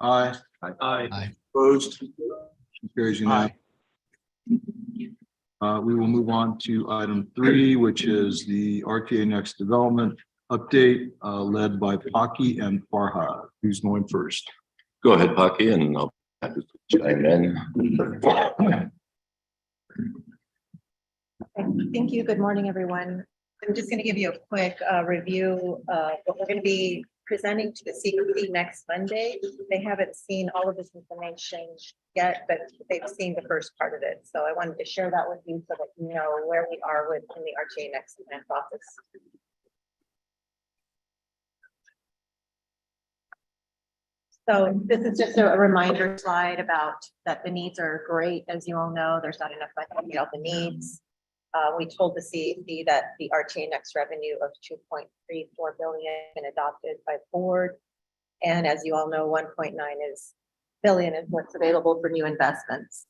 Aye. Aye. Opposed? Motion carries unanimously. We will move on to item 3, which is the RTA Next Development update, led by Paki and Farhad. Who's going first? Go ahead, Paki, and I'll have to chime in. Thank you. Good morning, everyone. I'm just going to give you a quick review of what we're going to be presenting to the CPC next Monday. They haven't seen all of this information yet, but they've seen the first part of it. So I wanted to share that with you so that you know where we are in the RTA Next plan process. So this is just a reminder slide about that the needs are great. As you all know, there's not enough money to meet all the needs. We told the CAC that the RTA Next revenue of $2.34 billion has been adopted by the board. And as you all know, 1.9 billion is what's available for new investments.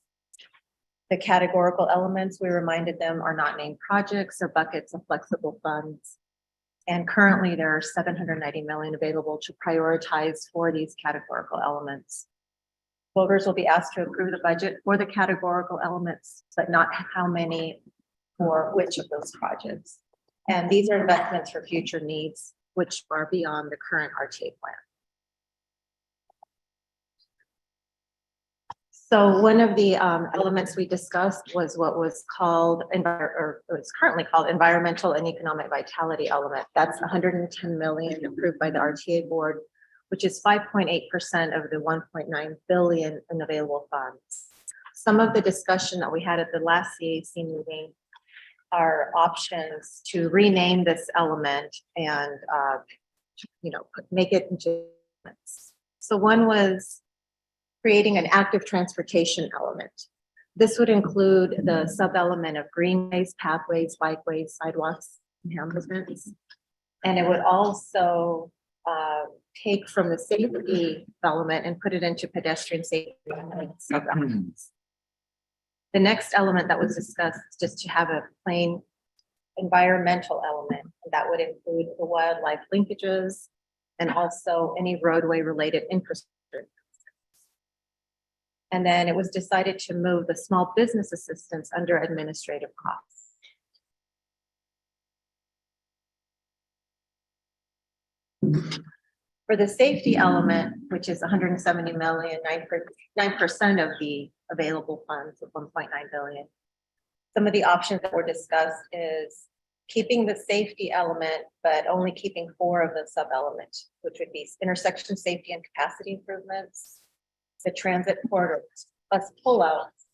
The categorical elements, we reminded them, are not named projects or buckets of flexible funds. And currently there are 790 million available to prioritize for these categorical elements. Voters will be asked to approve the budget for the categorical elements, but not how many or which of those projects. And these are investments for future needs, which are beyond the current RTA plan. So one of the elements we discussed was what was called, or it's currently called environmental and economic vitality element. That's 110 million approved by the RTA board, which is 5.8% of the 1.9 billion in available funds. Some of the discussion that we had at the last CAC meeting are options to rename this element and make it into. So one was creating an active transportation element. This would include the sub-element of greenways, pathways, bikeways, sidewalks, and hamlets. And it would also take from the safety element and put it into pedestrian safety sub-elements. The next element that was discussed is just to have a plain environmental element. That would include the wildlife linkages and also any roadway related infrastructure. And then it was decided to move the small business assistance under administrative costs. For the safety element, which is 170 million, 9% of the available funds of 1.9 billion. Some of the options that were discussed is keeping the safety element, but only keeping 4 of the sub-elements, which would be intersection safety and capacity improvements, the transit corridors, bus pullouts,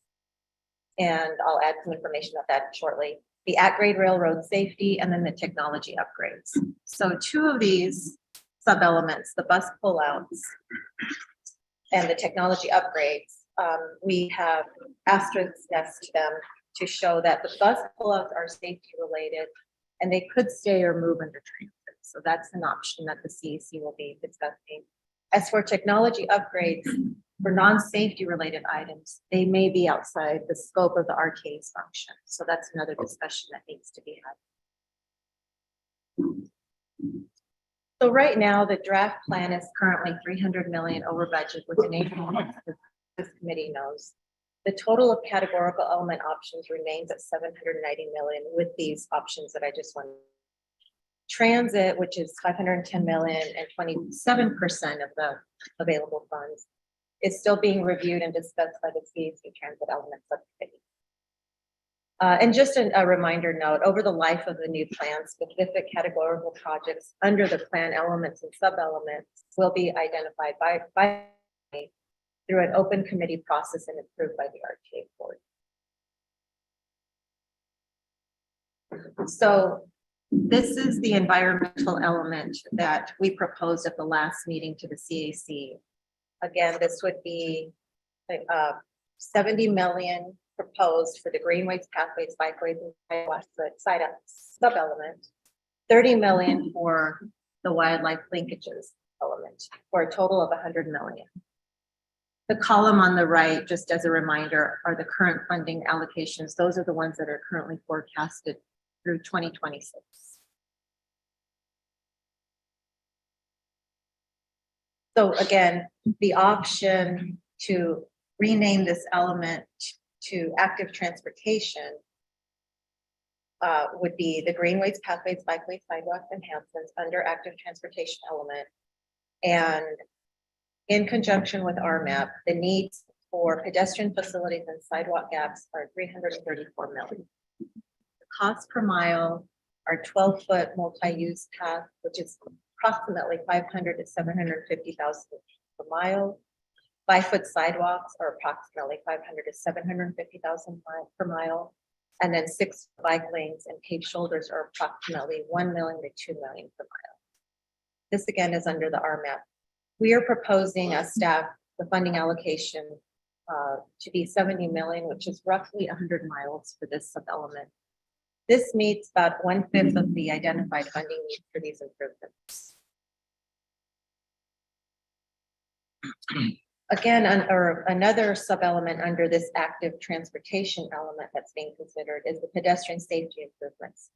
and I'll add some information about that shortly, the at-grade railroad safety, and then the technology upgrades. So 2 of these sub-elements, the bus pullouts and the technology upgrades, we have asterisks next to them to show that the bus pullouts are safety related and they could stay or move under transit. So that's an option that the CAC will be discussing. As for technology upgrades for non-safety related items, they may be outside the scope of the RTA's function. So that's another discussion that needs to be had. So right now, the draft plan is currently 300 million over budget with an this committee knows. The total of categorical element options remains at 790 million with these options that I just went. Transit, which is 510 million and 27% of the available funds, is still being reviewed and discussed by the CAC Transit Element Subcommittee. And just a reminder note, over the life of the new plan, specific categorical projects under the plan elements and sub-elements will be identified by through an open committee process and approved by the RTA board. So this is the environmental element that we proposed at the last meeting to the CAC. Again, this would be 70 million proposed for the greenways, pathways, bikeways, and side sub-element, 30 million for the wildlife linkages element, for a total of 100 million. The column on the right, just as a reminder, are the current funding allocations. Those are the ones that are currently forecasted through 2026. So again, the option to rename this element to active transportation would be the greenways, pathways, bikeways, sidewalks, enhancements under active transportation element. And in conjunction with RMAP, the needs for pedestrian facilities and sidewalk gaps are 334 million. The cost per mile are 12-foot multi-use path, which is approximately 500 to 750,000 per mile. 5-foot sidewalks are approximately 500 to 750,000 per mile. And then 6 bike lanes and paved shoulders are approximately 1 million to 2 million per mile. This again is under the RMAP. We are proposing as staff the funding allocation to be 70 million, which is roughly 100 miles for this sub-element. This meets about 1/5 of the identified funding needs for these improvements. Again, or another sub-element under this active transportation element that's being considered is the pedestrian safety improvements.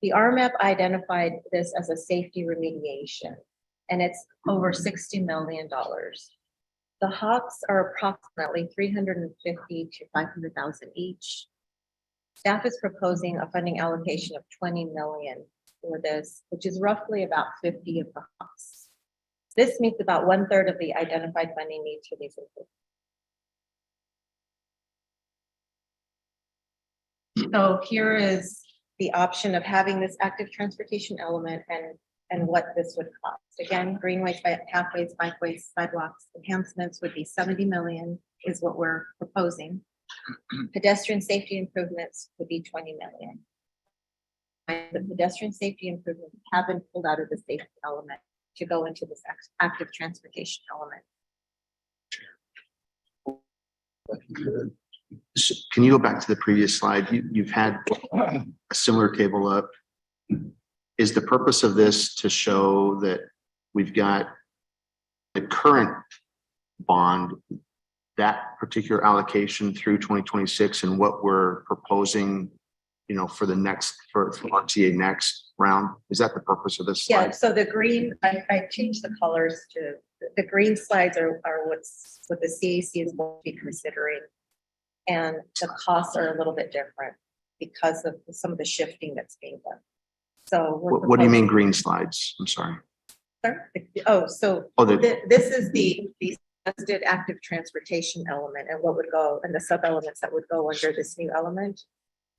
The RMAP identified this as a safety remediation, and it's over $60 million. The HOPs are approximately 350 to 500,000 each. Staff is proposing a funding allocation of 20 million for this, which is roughly about 50 of the HOPs. This meets about 1/3 of the identified funding needs for these improvements. So here is the option of having this active transportation element and what this would cost. Again, greenways, pathways, bikeways, sidewalks, enhancements would be 70 million is what we're proposing. Pedestrian safety improvements would be 20 million. And the pedestrian safety improvements have been pulled out of the safety element to go into this active transportation element. So can you go back to the previous slide? You've had a similar table up. Is the purpose of this to show that we've got the current bond, that particular allocation through 2026 and what we're proposing, you know, for the next, for RTA next round? Is that the purpose of this slide? Yeah, so the green, I changed the colors to, the green slides are what the CAC is going to be considering. And the costs are a little bit different because of some of the shifting that's being done. So What do you mean green slides? I'm sorry. Oh, so Oh, this is the suggested active transportation element and what would go and the sub elements that would go under this new element.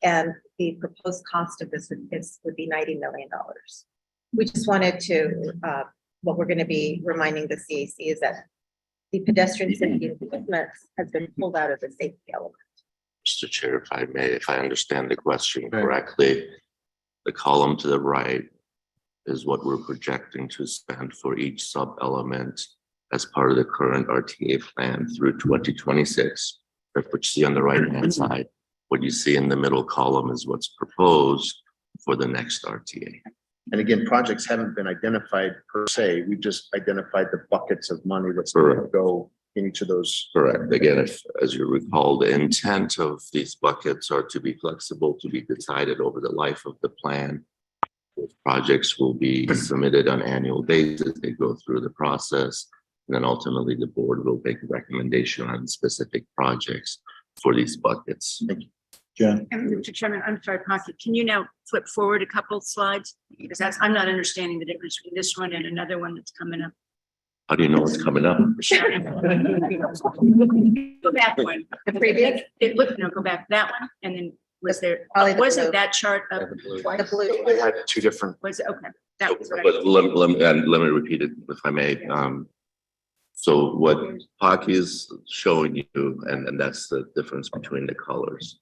And the proposed cost of this would be $90 million. We just wanted to, what we're going to be reminding the CAC is that the pedestrian safety improvements has been pulled out of the safety element. Mr. Chair, if I may, if I understand the question correctly, the column to the right is what we're projecting to spend for each sub-element as part of the current RTA plan through 2026. What you see on the right-hand side, what you see in the middle column is what's proposed for the next RTA. And again, projects haven't been identified per se. We've just identified the buckets of money that's going to go in each of those. Correct. Again, if, as you recall, the intent of these buckets are to be flexible, to be decided over the life of the plan. Projects will be submitted on an annual basis. They go through the process, and then ultimately the board will make a recommendation on specific projects for these buckets. Thank you. Jen? And Mr. Chairman, I'm sorry, Pocket, can you now flip forward a couple of slides? Because I'm not understanding the difference between this one and another one that's coming up. How do you know what's coming up? Go back one. The previous, go back that one. And then was there, Probably the wasn't blue. that chart up? The blue. They had two different. Was it, okay. That was what I. But let me repeat it if I may. So what Pocky is showing you, and that's the difference between the colors.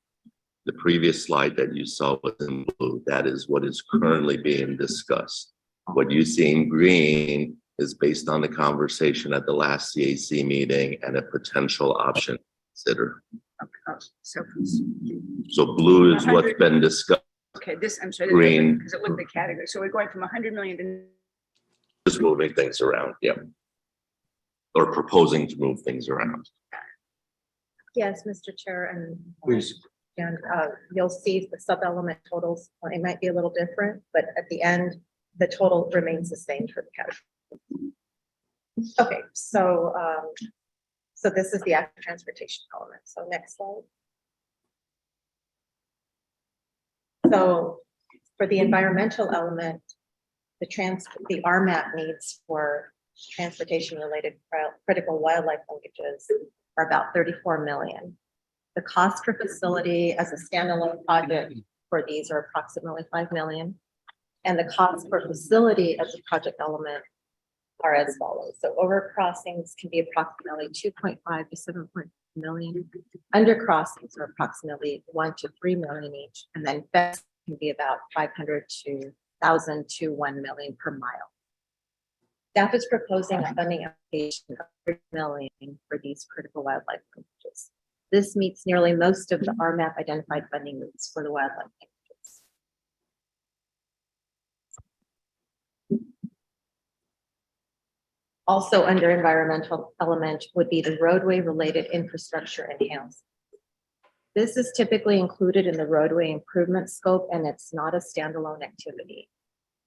The previous slide that you saw was in blue. That is what is currently being discussed. What you see in green is based on the conversation at the last CAC meeting and a potential option to consider. So blue is what's been discussed. Okay, this, I'm sorry. Green. Because it looked the category. So we're going from 100 million to. Just moving things around, yeah. Or proposing to move things around. Yes, Mr. Chair, and Please. and you'll see the sub-element totals. It might be a little different, but at the end, the total remains the same for the category. Okay, so this is the active transportation element. So next slide. So for the environmental element, the RMAP needs for transportation related critical wildlife linkages are about 34 million. The cost per facility as a standalone project for these are approximately 5 million. And the cost per facility as a project element are as follows. So over crossings can be approximately 2.5 to 7 million. Under crossings are approximately 1 to 3 million each. And then fence can be about 500 to 1,000 to 1 million per mile. Staff is proposing a funding application of 3 million for these critical wildlife linkages. This meets nearly most of the RMAP identified funding needs for the wildlife linkages. Also under environmental element would be the roadway related infrastructure enhancement. This is typically included in the roadway improvement scope and it's not a standalone activity.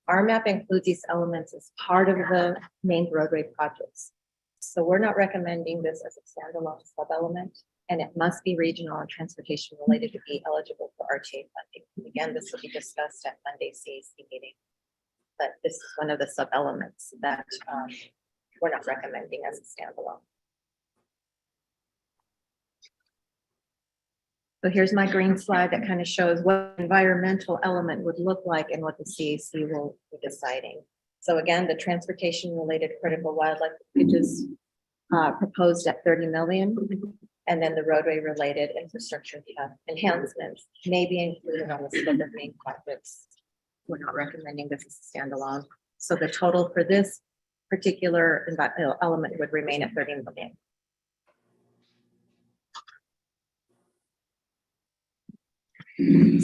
RMAP includes these elements as part of the main roadway projects. So we're not recommending this as a standalone sub-element and it must be regional and transportation related to be eligible for RTA funding. Again, this will be discussed at Monday's CAC meeting, but this is one of the sub-elements that we're not recommending as a standalone. So here's my green slide that kind of shows what environmental element would look like and what the CAC will be deciding. So again, the transportation related critical wildlife is proposed at 30 million. And then the roadway related infrastructure enhancements may be included on the scope of main projects. We're not recommending this as a standalone. So the total for this particular element would remain at 30 million.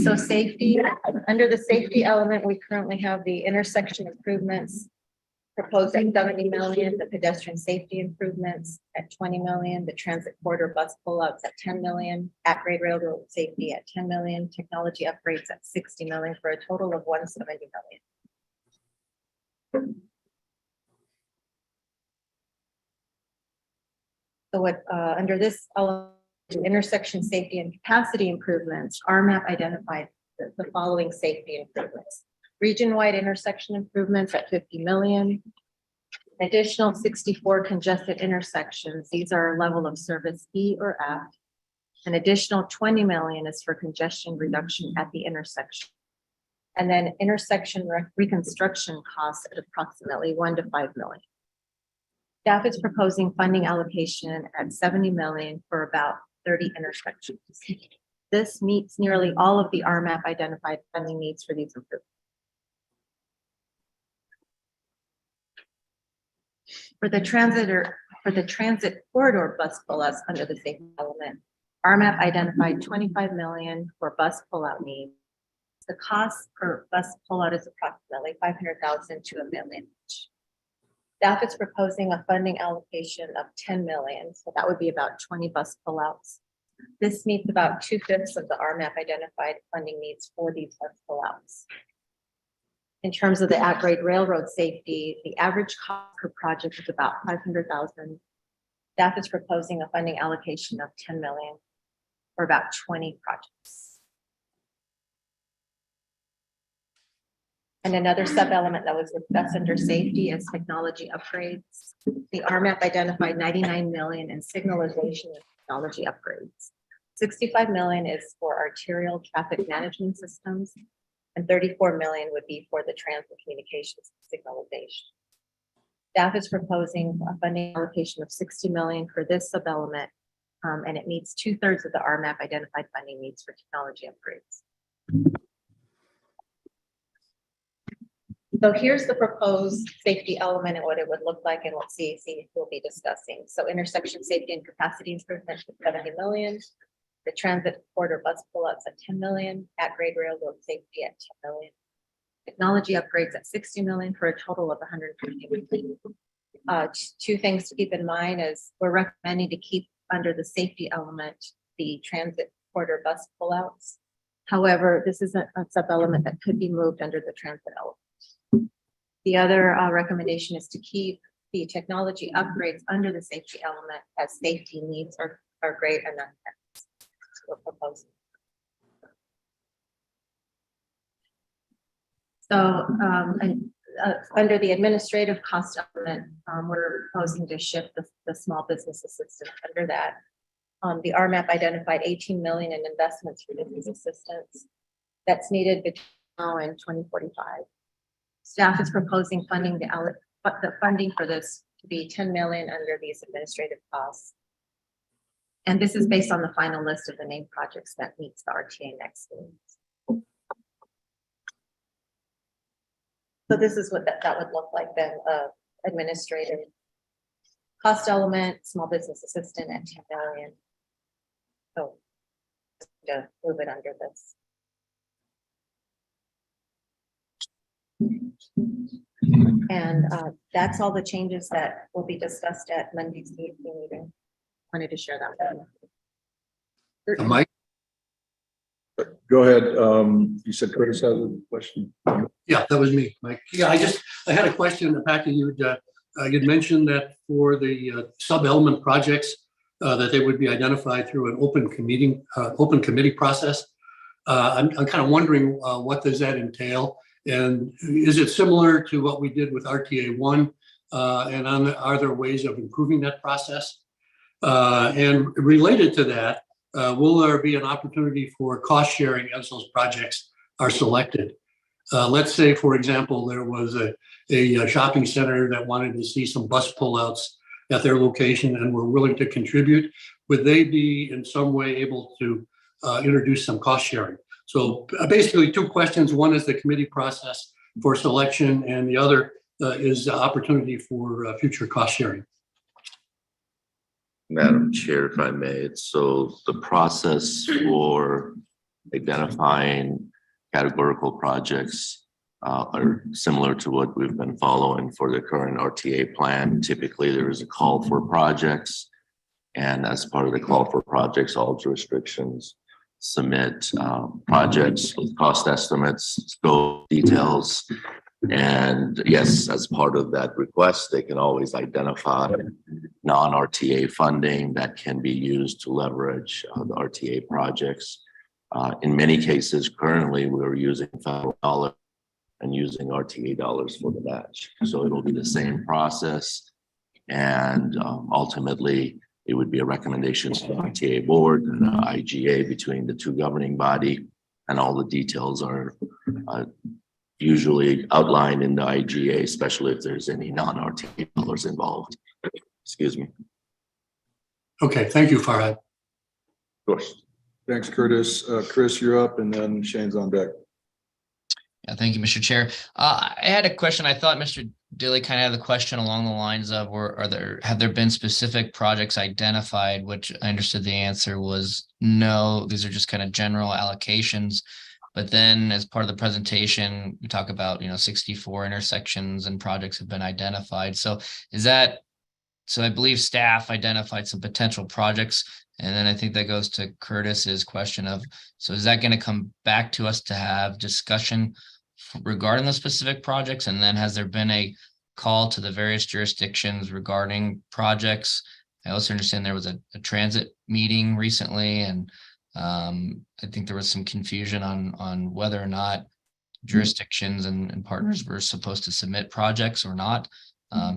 So safety, under the safety element, we currently have the intersection improvements proposed at 70 million, the pedestrian safety improvements at 20 million, the transit corridor bus pullouts at 10 million, at-grade railroad safety at 10 million, technology upgrades at 60 million for a total of 170 million. So what under this element, intersection safety and capacity improvements, RMAP identified the following safety improvements. Region-wide intersection improvements at 50 million. Additional 64 congested intersections. These are level of service E or F. An additional 20 million is for congestion reduction at the intersection. And then intersection reconstruction costs at approximately 1 to 5 million. Staff is proposing funding allocation at 70 million for about 30 intersections. This meets nearly all of the RMAP identified funding needs for these improvements. For the transit corridor bus pullouts under the safety element, RMAP identified 25 million for bus pullout needs. The cost per bus pullout is approximately 500,000 to $1 million each. Staff is proposing a funding allocation of 10 million, so that would be about 20 bus pullouts. This meets about 2/5 of the RMAP identified funding needs for these bus pullouts. In terms of the at-grade railroad safety, the average cost per project is about 500,000. Staff is proposing a funding allocation of 10 million for about 20 projects. And another sub-element that was discussed under safety is technology upgrades. The RMAP identified 99 million in signalization and technology upgrades. 65 million is for arterial traffic management systems, and 34 million would be for the transit communications signalization. Staff is proposing a funding allocation of 60 million for this sub-element, and it meets 2/3 of the RMAP identified funding needs for technology upgrades. So here's the proposed safety element and what it would look like and what CAC will be discussing. So intersection safety and capacity improvement at 70 million. The transit corridor bus pullouts at 10 million, at-grade railroad safety at 10 million. Technology upgrades at 60 million for a total of 150 million. Two things to keep in mind is we're recommending to keep under the safety element the transit corridor bus pullouts. However, this is a sub-element that could be moved under the transit element. The other recommendation is to keep the technology upgrades under the safety element as safety needs are great and that we're proposing. So, under the administrative cost element, we're proposing to shift the small business assistance under that. The RMAP identified 18 million in investments for business assistance that's needed between now and 2045. Staff is proposing the funding for this to be 10 million under these administrative costs. And this is based on the final list of the named projects that meets the RTA next needs. So this is what that would look like then, administrative cost element, small business assistant at 10 million. So to move it under this. And that's all the changes that will be discussed at Monday's meeting. Wanted to share that with you. Mike? Go ahead. You said Curtis has a question. Yeah, that was me, Mike. Yeah, I had a question, Patrick. You'd mentioned that for the sub-element projects, that they would be identified through an open committee process. I'm kind of wondering what does that entail? And is it similar to what we did with RTA 1? And are there ways of improving that process? And related to that, will there be an opportunity for cost sharing as those projects are selected? Let's say, for example, there was a shopping center that wanted to see some bus pullouts at their location and were willing to contribute. Would they be in some way able to introduce some cost sharing? So basically 2 questions. One is the committee process for selection, and the other is the opportunity for future cost sharing. Madam Chair, if I may, so the process for identifying categorical projects are similar to what we've been following for the current RTA plan. Typically, there is a call for projects, and as part of the call for projects, all jurisdictions submit projects with cost estimates, scope details. And yes, as part of that request, they can always identify non-RTA funding that can be used to leverage the RTA projects. In many cases, currently, we're using federal dollars and using RTA dollars for the match. So it'll be the same process. And ultimately, it would be a recommendation to the RTA board and the IGA between the 2 governing body. And all the details are usually outlined in the IGA, especially if there's any non-RTA dollars involved. Excuse me. Okay, thank you, Farhad. Of course. Thanks, Curtis. Chris, you're up, and then Shane's on deck. Yeah, thank you, Mr. Chair. I had a question. I thought Mr. Dilly kind of had the question along the lines of, have there been specific projects identified, which I understood the answer was no, these are just kind of general allocations. But then as part of the presentation, we talk about, 64 intersections and projects have been identified. So I believe staff identified some potential projects. And then I think that goes to Curtis's question of, so is that going to come back to us to have discussion regarding the specific projects? And then has there been a call to the various jurisdictions regarding projects? I also understand there was a transit meeting recently, and I think there was some confusion on whether or not jurisdictions and partners were supposed to submit projects or not.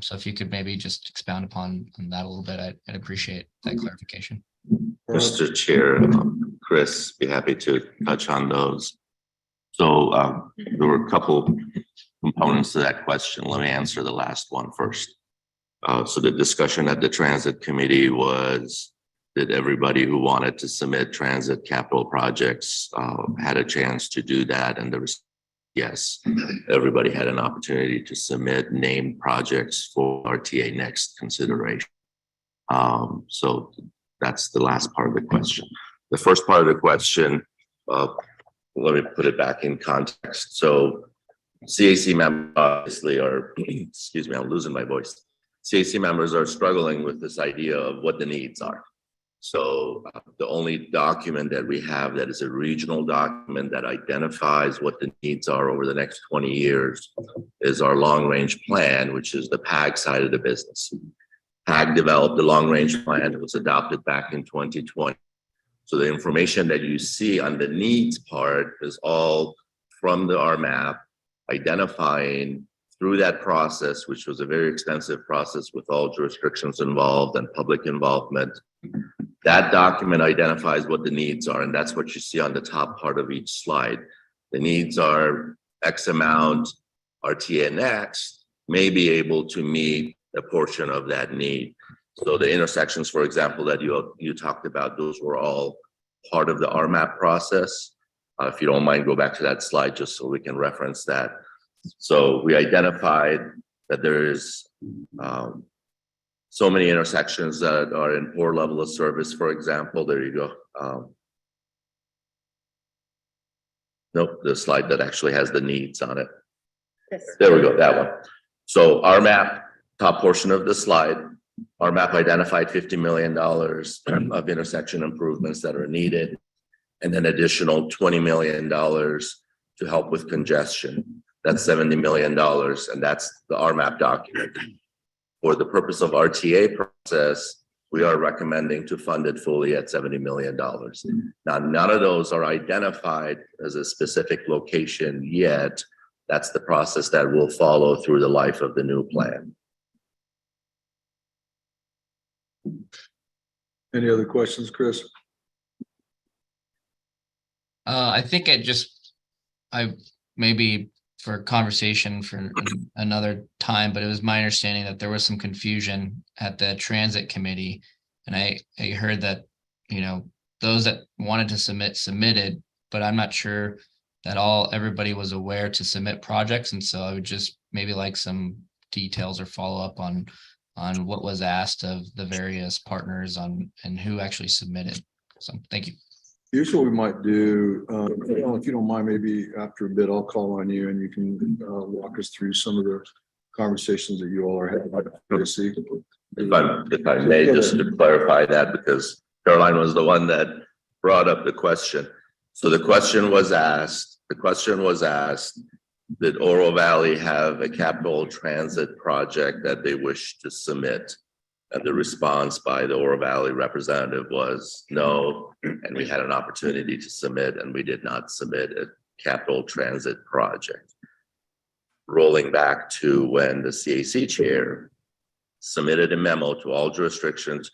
So if you could maybe just expound upon that a little bit, I'd appreciate that clarification. Mr. Chair, Chris, be happy to touch on those. So there were a couple components to that question. Let me answer the last one first. So the discussion at the transit committee was that everybody who wanted to submit transit capital projects had a chance to do that. And there was, yes, everybody had an opportunity to submit named projects for RTA next consideration. So that's the last part of the question. The first part of the question, let me put it back in context. So CAC members obviously are, excuse me, I'm losing my voice. CAC members are struggling with this idea of what the needs are. So the only document that we have that is a regional document that identifies what the needs are over the next 20 years is our long-range plan, which is the PAG side of the business. PAG developed the long-range plan. It was adopted back in 2020. So the information that you see on the needs part is all from the RMAP, identifying through that process, which was a very extensive process with all jurisdictions involved and public involvement. That document identifies what the needs are, and that's what you see on the top part of each slide. The needs are X amount, RTA Next may be able to meet a portion of that need. So the intersections, for example, that you talked about, those were all part of the RMAP process. If you don't mind, go back to that slide just so we can reference that. So we identified that there is so many intersections that are in poor level of service, for example. There you go. Nope, the slide that actually has the needs on it. There we go, that one. So RMAP, top portion of the slide, RMAP identified $50 million of intersection improvements that are needed, and an additional $20 million to help with congestion. That's $70 million, and that's the RMAP document. For the purpose of RTA process, we are recommending to fund it fully at $70 million. Now, none of those are identified as a specific location yet. That's the process that will follow through the life of the new plan. Any other questions, Chris? I think I maybe for conversation for another time, but it was my understanding that there was some confusion at the transit committee. And I heard that, those that wanted to submitted, but I'm not sure that everybody was aware to submit projects. And so I would just maybe like some details or follow up on what was asked of the various partners and who actually submitted. So thank you. Here's what we might do. If you don't mind, maybe after a bit, I'll call on you and you can walk us through some of the conversations that you all are having. If I may, just to clarify that, because Caroline was the one that brought up the question. So the question was asked, did Oro Valley have a capital transit project that they wish to submit? And the response by the Oro Valley representative was no, and we had an opportunity to submit, and we did not submit a capital transit project. Rolling back to when the CAC chair submitted a memo to all jurisdictions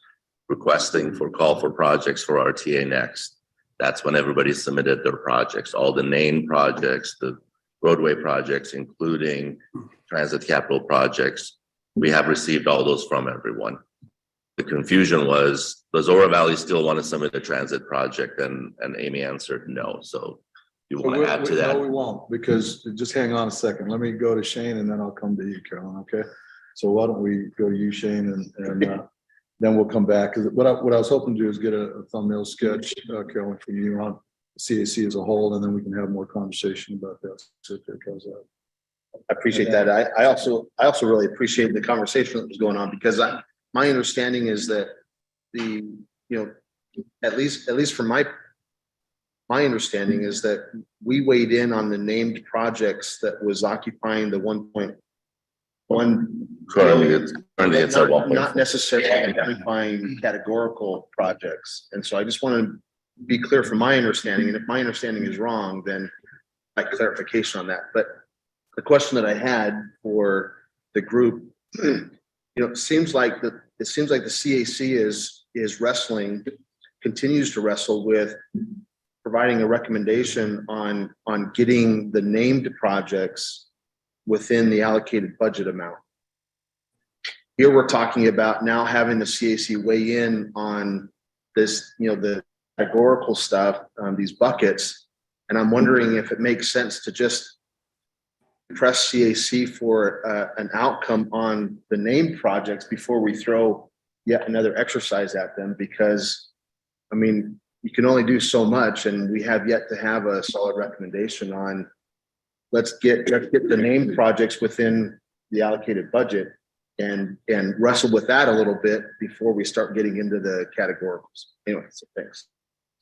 requesting for call for projects for RTA Next. That's when everybody submitted their projects, all the named projects, the roadway projects, including transit capital projects. We have received all those from everyone. The confusion was, does Oro Valley still want to submit a transit project? And Amy answered no. So you want to add to that? No, we won't, because just hang on a second. Let me go to Shane and then I'll come to you, Carolyn. Okay. So why don't we go to you, Shane, and then we'll come back. Because what I was hoping to do is get a thumbnail sketch, Carolyn, from you on CAC as a whole, and then we can have more conversation about that. So if it comes out. I appreciate that. I also really appreciate the conversation that was going on, because my understanding is that at least from my understanding is that we weighed in on the named projects that was occupying the 1.1. Currently it's at 1.4. Not necessarily occupying categorical projects. And so I just want to be clear from my understanding. And if my understanding is wrong, then like clarification on that. But the question that I had for the group, it seems like the CAC is continues to wrestle with providing a recommendation on getting the named projects within the allocated budget amount. Here we're talking about now having the CAC weigh in on this, the categorical stuff, these buckets. And I'm wondering if it makes sense to just press CAC for an outcome on the named projects before we throw yet another exercise at them, because you can only do so much, and we have yet to have a solid recommendation on let's get the named projects within the allocated budget. and wrestle with that a little bit before we start getting into the categoricals. Anyway, so thanks.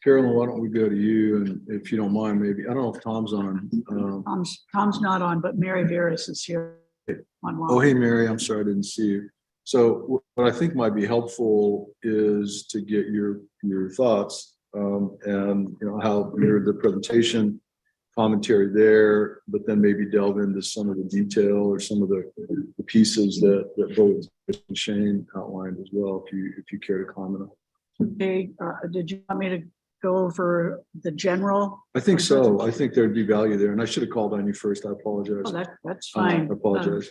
Carolyn, why don't we go to you, and if you don't mind, maybe, I don't know if Tom's on. Tom's not on, but Mary Veras is here. Oh, hey, Mary, I'm sorry, I didn't see you. So what I think might be helpful is to get your thoughts, and you know, how the presentation commentary there, but then maybe delve into some of the detail or some of the pieces that both Shane outlined as well, if you care to comment on. Okay, did you want me to go over the general? I think so. I think there'd be value there, and I should have called on you first. I apologize. Oh, that's fine. I apologize.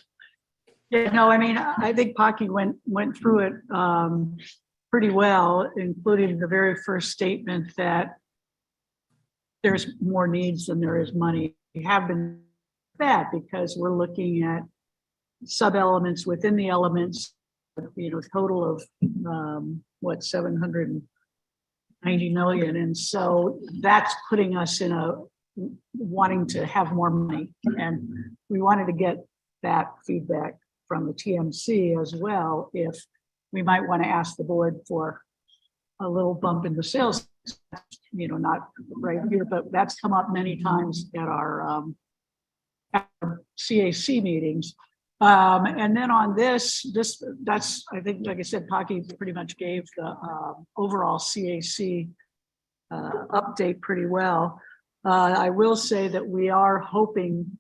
Yeah, no, I mean, I think Pocky went through it pretty well, including the very first statement that there's more needs than there is money. We have been that because we're looking at sub-elements within the elements, you know, total of what, 790 million. And so that's putting us in a wanting to have more money. And we wanted to get that feedback from the TMC as well, if we might want to ask the board for a little bump in the sales, you know, not right here, but that's come up many times at our CAC meetings. And then on that's, I think, like I said, Pocky pretty much gave the overall CAC update pretty well. I will say that we are hoping,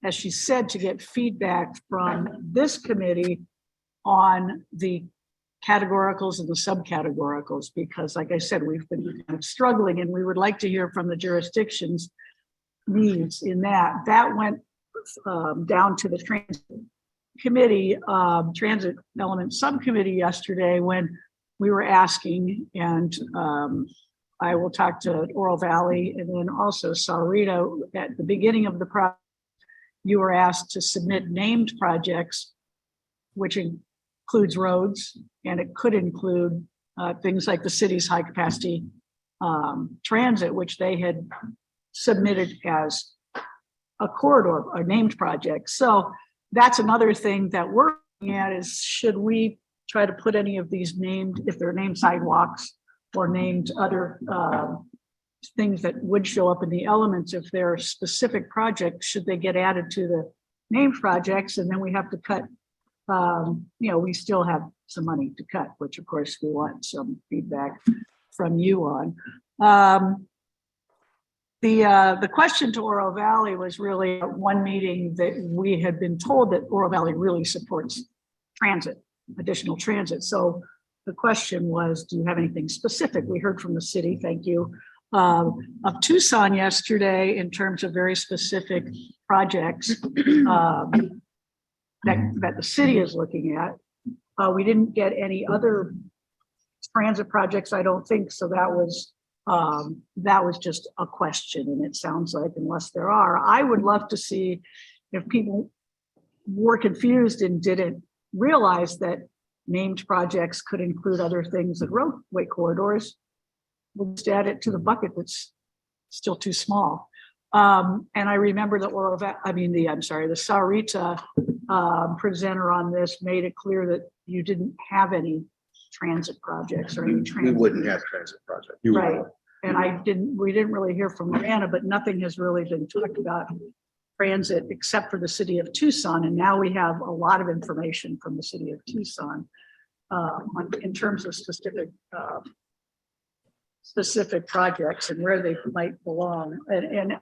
as she said, to get feedback from this committee on the categoricals and the subcategoricals, because like I said, we've been kind of struggling, and we would like to hear from the jurisdictions needs in that. That went down to the transit committee, transit element subcommittee yesterday, when we were asking, and I will talk to Oro Valley and then also Sahuarita. At the beginning of the project, you were asked to submit named projects, which includes roads, and it could include things like the city's high capacity transit, which they had submitted as a corridor, a named project. So that's another thing that we're looking at, is should we try to put any of these named, if they're named sidewalks or named other things that would show up in the elements, if they're specific projects, should they get added to the named projects? And then we have to cut, you know, we still have some money to cut, which of course we want some feedback from you on. The question to Oro Valley was really one meeting that we had been told that Oro Valley really supports transit, additional transit. So the question was, do you have anything specific? We heard from the city, thank you, of Tucson yesterday in terms of very specific projects that the city is looking at. We didn't get any other transit projects, I don't think. So that was just a question, and it sounds like, unless there are, I would love to see if people were confused and didn't realize that named projects could include other things like roadway corridors. We'll just add it to the bucket that's still too small. And I remember that the Sahuarita presenter on this made it clear that you didn't have any transit projects or any transit. We wouldn't have transit projects. Right. And we didn't really hear from Mariana, but nothing has really been talked about transit except for the city of Tucson. And now we have a lot of information from the city of Tucson in terms of specific projects and where they might belong. And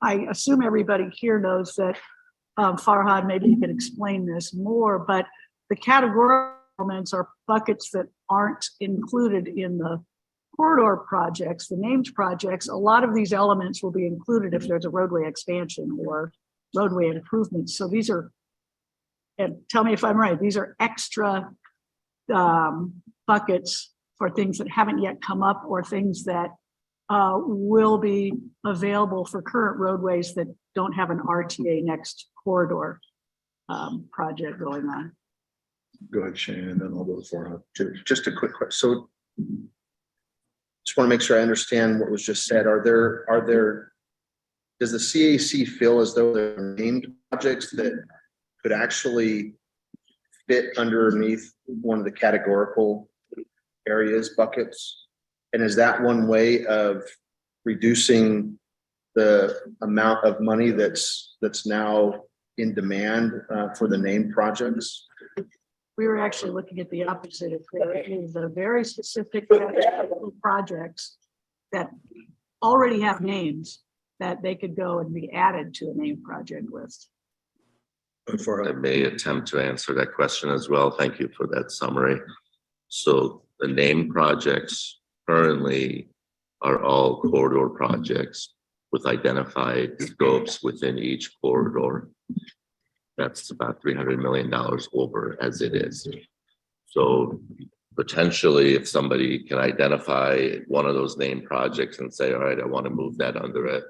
I assume everybody here knows that, Farhad, maybe you can explain this more, but the categorical elements are buckets that aren't included in the corridor projects, the named projects. A lot of these elements will be included if there's a roadway expansion or roadway improvements. So these are, and tell me if I'm right, these are extra buckets for things that haven't yet come up or things that will be available for current roadways that don't have an RTA next corridor project going on. Go ahead, Shane, and then I'll go for it. Just a quick question. So just want to make sure I understand what was just said. Does the CAC feel as though there are named projects that could actually fit underneath one of the categorical areas, buckets? And is that one way of reducing the amount of money that's now in demand for the named projects? We were actually looking at the opposite. If there is a very specific projects that already have names that they could go and be added to a named project list. I may attempt to answer that question as well. Thank you for that summary. So the named projects currently are all corridor projects with identified scopes within each corridor. That's about $300 million over as it is. So potentially, if somebody can identify one of those named projects and say, all right, I want to move that under a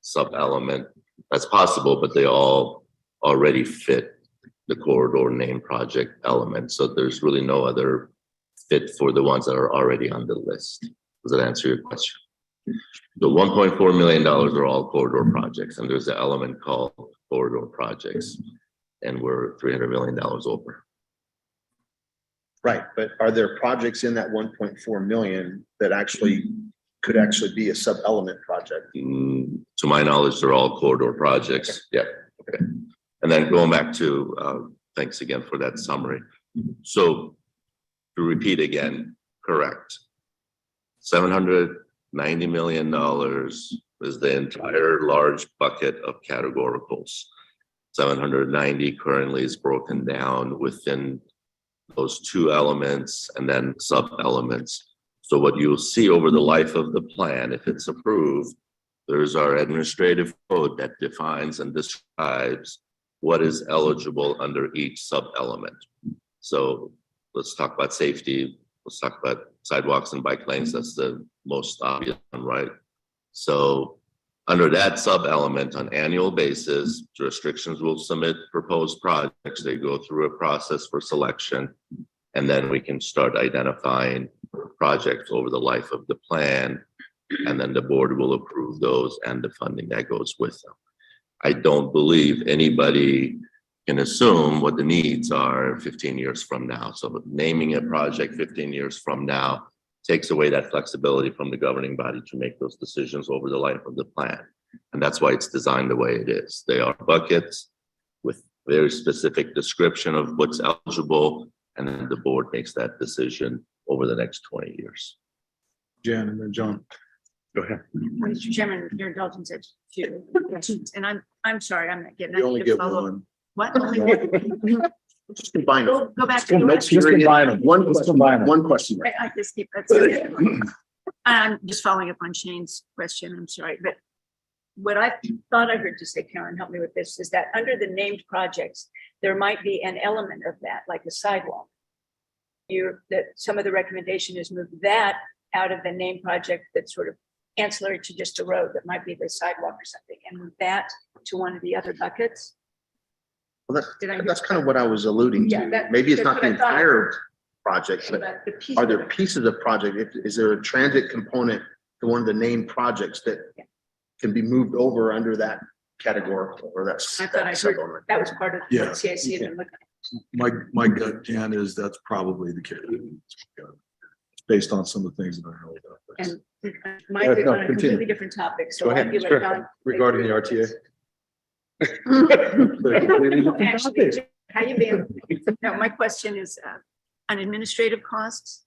sub-element, that's possible, but they all already fit the corridor name project element. So there's really no other fit for the ones that are already on the list. Does that answer your question? The $1.4 million are all corridor projects, and there's an element called corridor projects, and we're $300 million over. Right, but are there projects in that 1.4 million that could actually be a sub-element project? To my knowledge, they're all corridor projects. Yeah. Okay. And then going back to, thanks again for that summary. So to repeat again, correct. $790 million is the entire large bucket of categoricals. 790 currently is broken down within those two elements and then sub-elements. So what you'll see over the life of the plan, if it's approved, there's our administrative code that defines and describes what is eligible under each sub-element. So let's talk about safety. Let's talk about sidewalks and bike lanes. That's the most obvious one, right? So under that sub-element on annual basis, jurisdictions will submit proposed projects. They go through a process for selection, and then we can start identifying projects over the life of the plan, and then the board will approve those and the funding that goes with them. I don't believe anybody can assume what the needs are 15 years from now. So naming a project 15 years from now takes away that flexibility from the governing body to make those decisions over the life of the plan. And that's why it's designed the way it is. They are buckets with very specific description of what's eligible, and then the board makes that decision over the next 20 years. Jan and then John. Go ahead. Mr. Chairman, your indulgence is two questions, and I'm sorry, I'm not getting. You only get one. What? Only one? Just combine them. Go back to. Let's Just combine them. One Just question, combine them. one question. I just keep that. I'm just following up on Shane's question. I'm sorry, but what I thought I heard you say, Karen, help me with this, is that under the named projects, there might be an element of that, like a sidewalk. That some of the recommendation is move that out of the named project that's sort of ancillary to just a road that might be the sidewalk or something, and move that to one of the other buckets. Well, that's kind of what I was alluding Yeah, to. Maybe it's that's not what the I thought. entire project, but The piece are of there it. pieces of project? Is there a transit component to one of the named projects that can be moved over under that categorical or that? I thought I heard that was part of Yeah. what CIC had been looking at. My gut, Jan, is that's probably the case. Based on some of the things that I know about this. And Mike is no, on a continue. completely different topic, so Go I'll ahead. give it Sure. John. Regarding the RTA. Actually, how you been? No, my question is on administrative costs.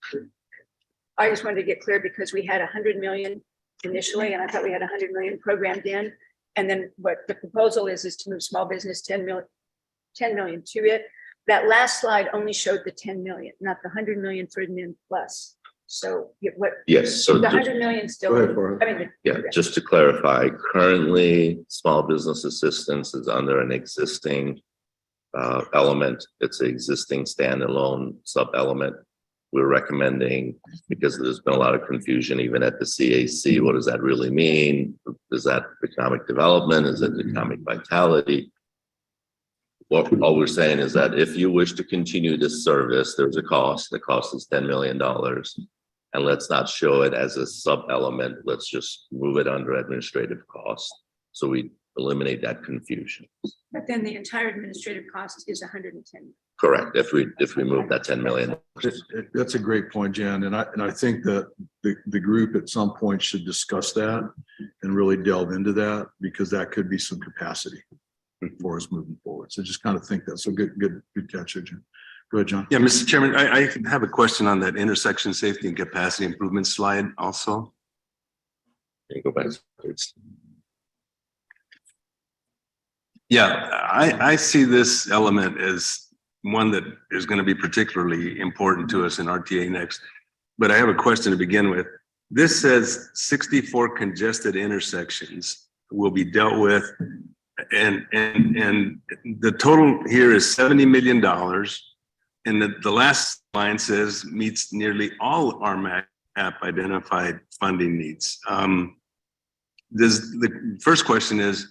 I just wanted to get clear because we had 100 million initially, and I thought we had 100 million programmed in. And then what the proposal is to move small business 10 million to it. That last slide only showed the 10 million, not the 100 million for admin plus. So what? Yes, so The just- 100 million still. Go ahead, Farhad. I mean, Yeah, just to clarify, currently, small business assistance is under an existing element. It's an existing standalone sub-element. We're recommending, because there's been a lot of confusion even at the CAC, what does that really mean? Is that economic development? Is it economic vitality? What all we're saying is that if you wish to continue this service, there's a cost. The cost is $10 million. And let's not show it as a sub-element. Let's just move it under administrative cost. So we eliminate that confusion. but then the entire administrative cost is 110. Correct, if we move that 10 million. That's a great point, Jan, and I think that the group at some point should discuss that and really delve into that, because that could be some capacity for us moving forward. So just kind of think that. So good catch, Jan. Go ahead, John. Yeah, Mr. Chairman, I have a question on that intersection safety and capacity improvement slide also. Can you go back? Yeah, I see this element as one that is going to be particularly important to us in RTA next. But I have a question to begin with. This says 64 congested intersections will be dealt with, and the total here is $70 million. And the last line says meets nearly all RMAP identified funding needs. The first question is,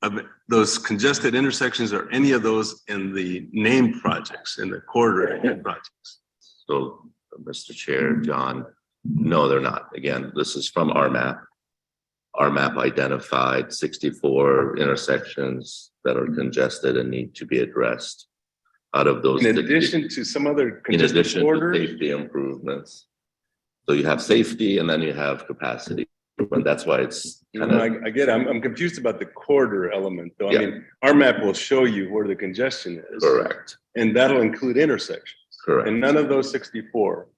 of those congested intersections, are any of those in the named projects, in the corridor projects? So, Mr. Chair, John, no, they're not. Again, this is from RMAP. RMAP identified 64 intersections that are congested and need to be addressed. Out of those, In addition to some other in congested addition to corridors? safety improvements. So you have safety and then you have capacity. And that's why it's kind of, I get it. I'm confused about the corridor element, though. Yeah. I mean, our map will show you where the congestion is. correct, And that'll include intersections. correct. And none of those 64.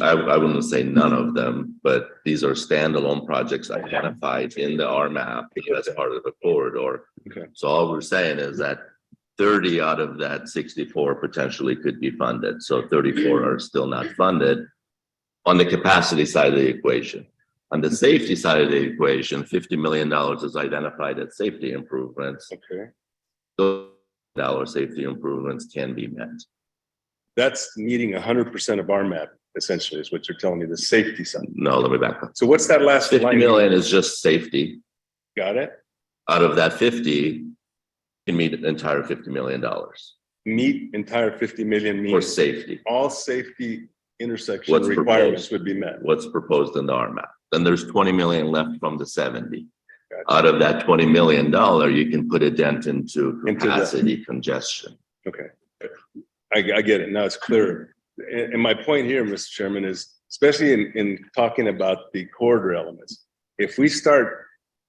I wouldn't say none of them, but these are standalone projects identified in the RMAP as part of the corridor. Okay. So all we're saying is that 30 out of that 64 potentially could be funded. So 34 are still not funded on the capacity side of the equation. On the safety side of the equation, $50 million is identified as safety improvements. Okay. Those safety improvements can be met. That's meeting 100% of our map, essentially, is what you're telling me, the safety side. No, let me back up. So what's that last 50 line? million is just safety. Got it? Out of that 50, can meet an entire $50 million Meet entire 50 million for means safety. all safety intersection What's requirements proposed? would be met. What's proposed in the RMAP. Then there's 20 million left from the 70. Gotcha. Out of that $20 million, you can put a dent into Into the- capacity congestion. Okay. I get it. Now it's clear. And my point here, Mr. Chairman, is especially in talking about the corridor elements, if we start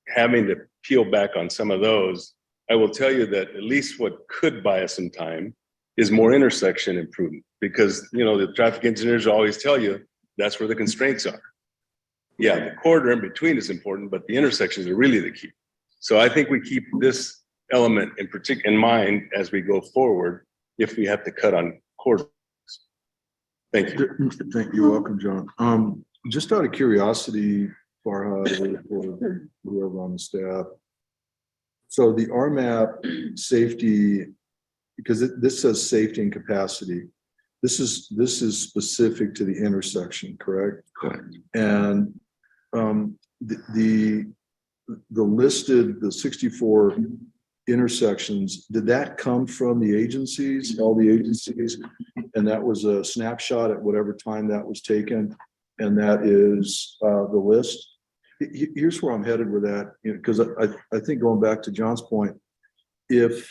having to peel back on some of those, I will tell you that at least what could buy us some time is more intersection improvement, because, you know, the traffic engineers always tell you that's where the constraints are. Yeah, the corridor in between is important, but the intersections are really the key. So I think we keep this element in mind as we go forward, if we have to cut on corridors. Thank you. You're welcome, John. Just out of curiosity, Farhad, or whoever on the staff. So the RMAP safety, because this says safety and capacity, this is specific to the intersection, correct? Correct. And the listed, the 64 intersections, did that come from the agencies, all the agencies? And that was a snapshot at whatever time that was taken, and that is the list? Here's where I'm headed with that, because I think, going back to John's point, if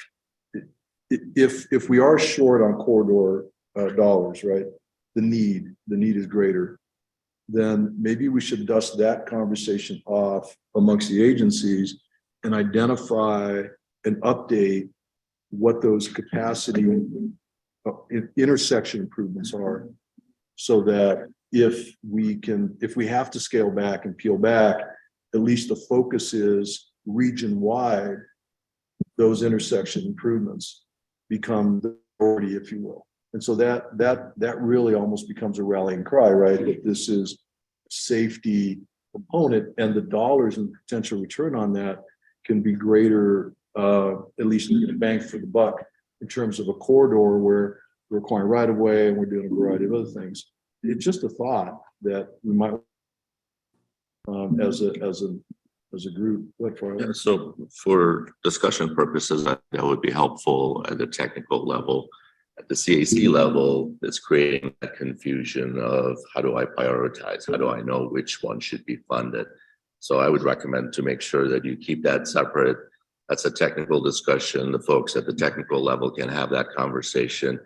we are short on corridor dollars, right, the need is greater, then maybe we should dust that conversation off amongst the agencies and identify and update what those capacity intersection improvements are, so that if we have to scale back and peel back, at least the focus is region-wide, those intersection improvements become the priority, if you will. And so that really almost becomes a rallying cry, right? That this is safety component, and the dollars and potential return on that can be greater, at least in the bang for the buck, in terms of a corridor where we're requiring right of way and we're doing a variety of other things. It's just a thought that we might, as a group. Yeah, so for discussion purposes, that would be helpful at the technical level. At the CAC level, it's creating that confusion of how do I prioritize? How do I know which one should be funded? So I would recommend to make sure that you keep that separate That's a technical discussion. The folks at the technical level can have that conversation,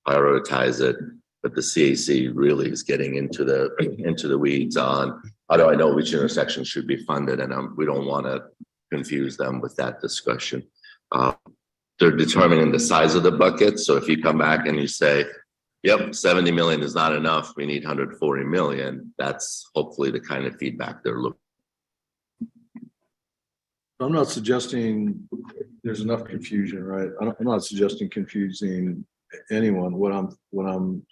prioritize it. But the CAC really is getting into the weeds on how do I know which intersections should be funded, and we don't want to confuse them with that discussion. They're determining the size of the bucket. So if you come back and you say, yep, 70 million is not enough, we need 140 million, that's hopefully the kind of feedback they're looking. I'm not suggesting there's enough confusion, right? I'm not suggesting confusing anyone. What I'm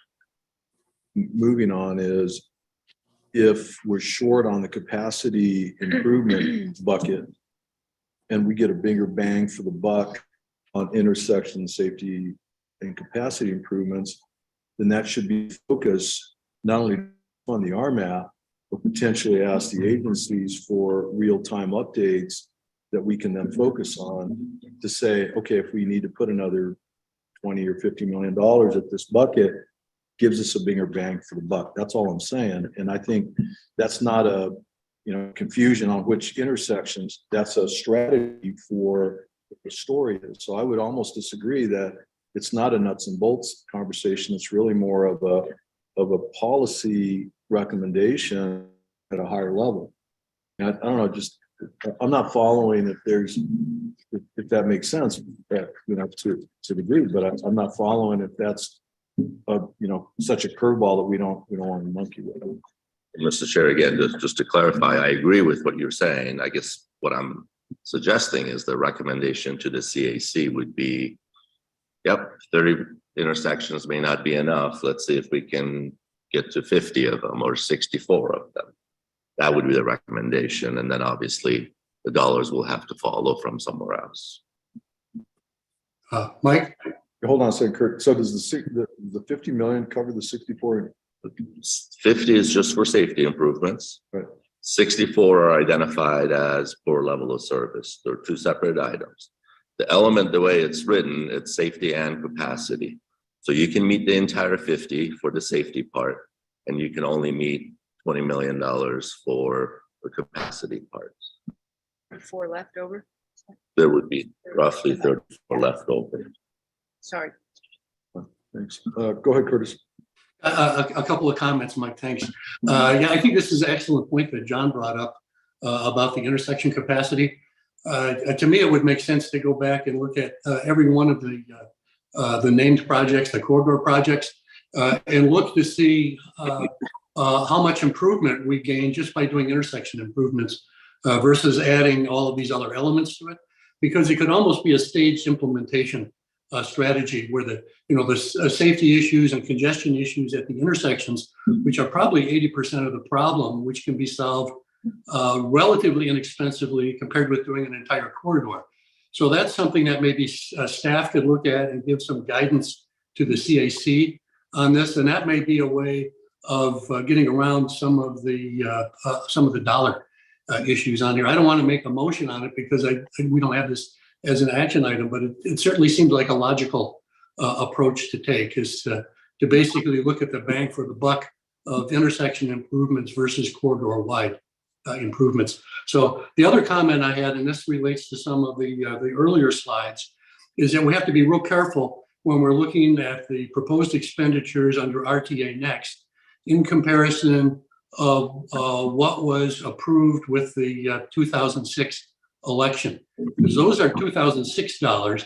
moving on is if we're short on the capacity improvement bucket and we get a bigger bang for the buck on intersection safety and capacity improvements, then that should be focused not only on the RMAP, but potentially ask the agencies for real-time updates that we can then focus on to say, okay, if we need to put another 20 or $50 million at this bucket, gives us a bigger bang for the buck. That's all I'm saying. And I think that's not a, confusion on which intersections. That's a strategy for the story. So I would almost disagree that it's not a nuts and bolts conversation. It's really more of a policy recommendation at a higher level. And I don't know, I'm not following if that makes sense, to the degree, but I'm not following if that's such a curveball that we don't want to monkey with. Mr. Chair, again, just to clarify, I agree with what you're saying. I guess what I'm suggesting is the recommendation to the CAC would be, yep, 30 intersections may not be enough. Let's see if we can get to 50 of them or 64 of them. That would be the recommendation. And then obviously the dollars will have to follow from somewhere else. Mike? Hold on a second, Kurt. So does the 50 million cover the 64? 50 is just for safety improvements. Right. 64 are identified as poor level of service. They're two separate items. The element, the way it's written, it's safety and capacity. So you can meet the entire 50 for the safety part, and you can only meet $20 million for the capacity parts. 4 left over. There would be roughly 34 left over. Sorry. Thanks. Go ahead, Curtis. A couple of comments, Mike, thanks. Yeah, I think this is an excellent point that John brought up about the intersection capacity. To me, it would make sense to go back and look at every one of the named projects, the corridor projects, and look to see how much improvement we gain just by doing intersection improvements versus adding all of these other elements to it, because it could almost be a staged implementation strategy where the safety issues and congestion issues at the intersections, which are probably 80% of the problem, which can be solved relatively inexpensively compared with doing an entire corridor. So that's something that maybe staff could look at and give some guidance to the CAC on this, and that may be a way of getting around some of the dollar issues on here. I don't want to make a motion on it because we don't have this as an action item, but it certainly seemed like a logical approach to take, is to basically look at the bang for the buck of intersection improvements versus corridor wide improvements. So the other comment I had, and this relates to some of the earlier slides, is that we have to be real careful when we're looking at the proposed expenditures under RTA Next in comparison of what was approved with the 2006 election, because those are 2006 dollars,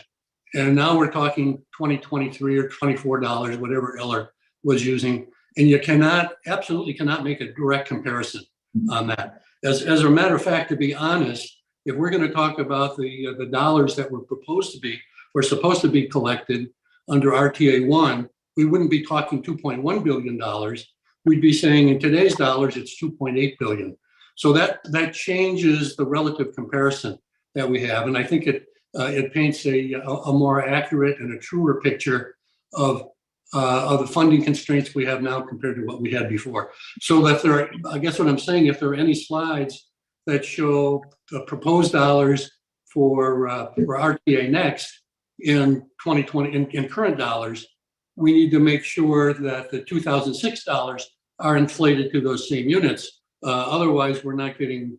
and now we're talking 2023 or $24, whatever Eller was using, and you absolutely cannot make a direct comparison on that. As a matter of fact, to be honest, if we're going to talk about the dollars that were supposed to be collected under RTA 1, we wouldn't be talking $2.1 billion. We'd be saying in today's dollars, it's 2.8 billion. So that changes the relative comparison that we have. And I think it paints a more accurate and a truer picture of the funding constraints we have now compared to what we had before. So that I guess what I'm saying, if there are any slides that show the proposed dollars for RTA Next in 2020, in current dollars, we need to make sure that the 2006 dollars are inflated to those same units. Otherwise, we're not getting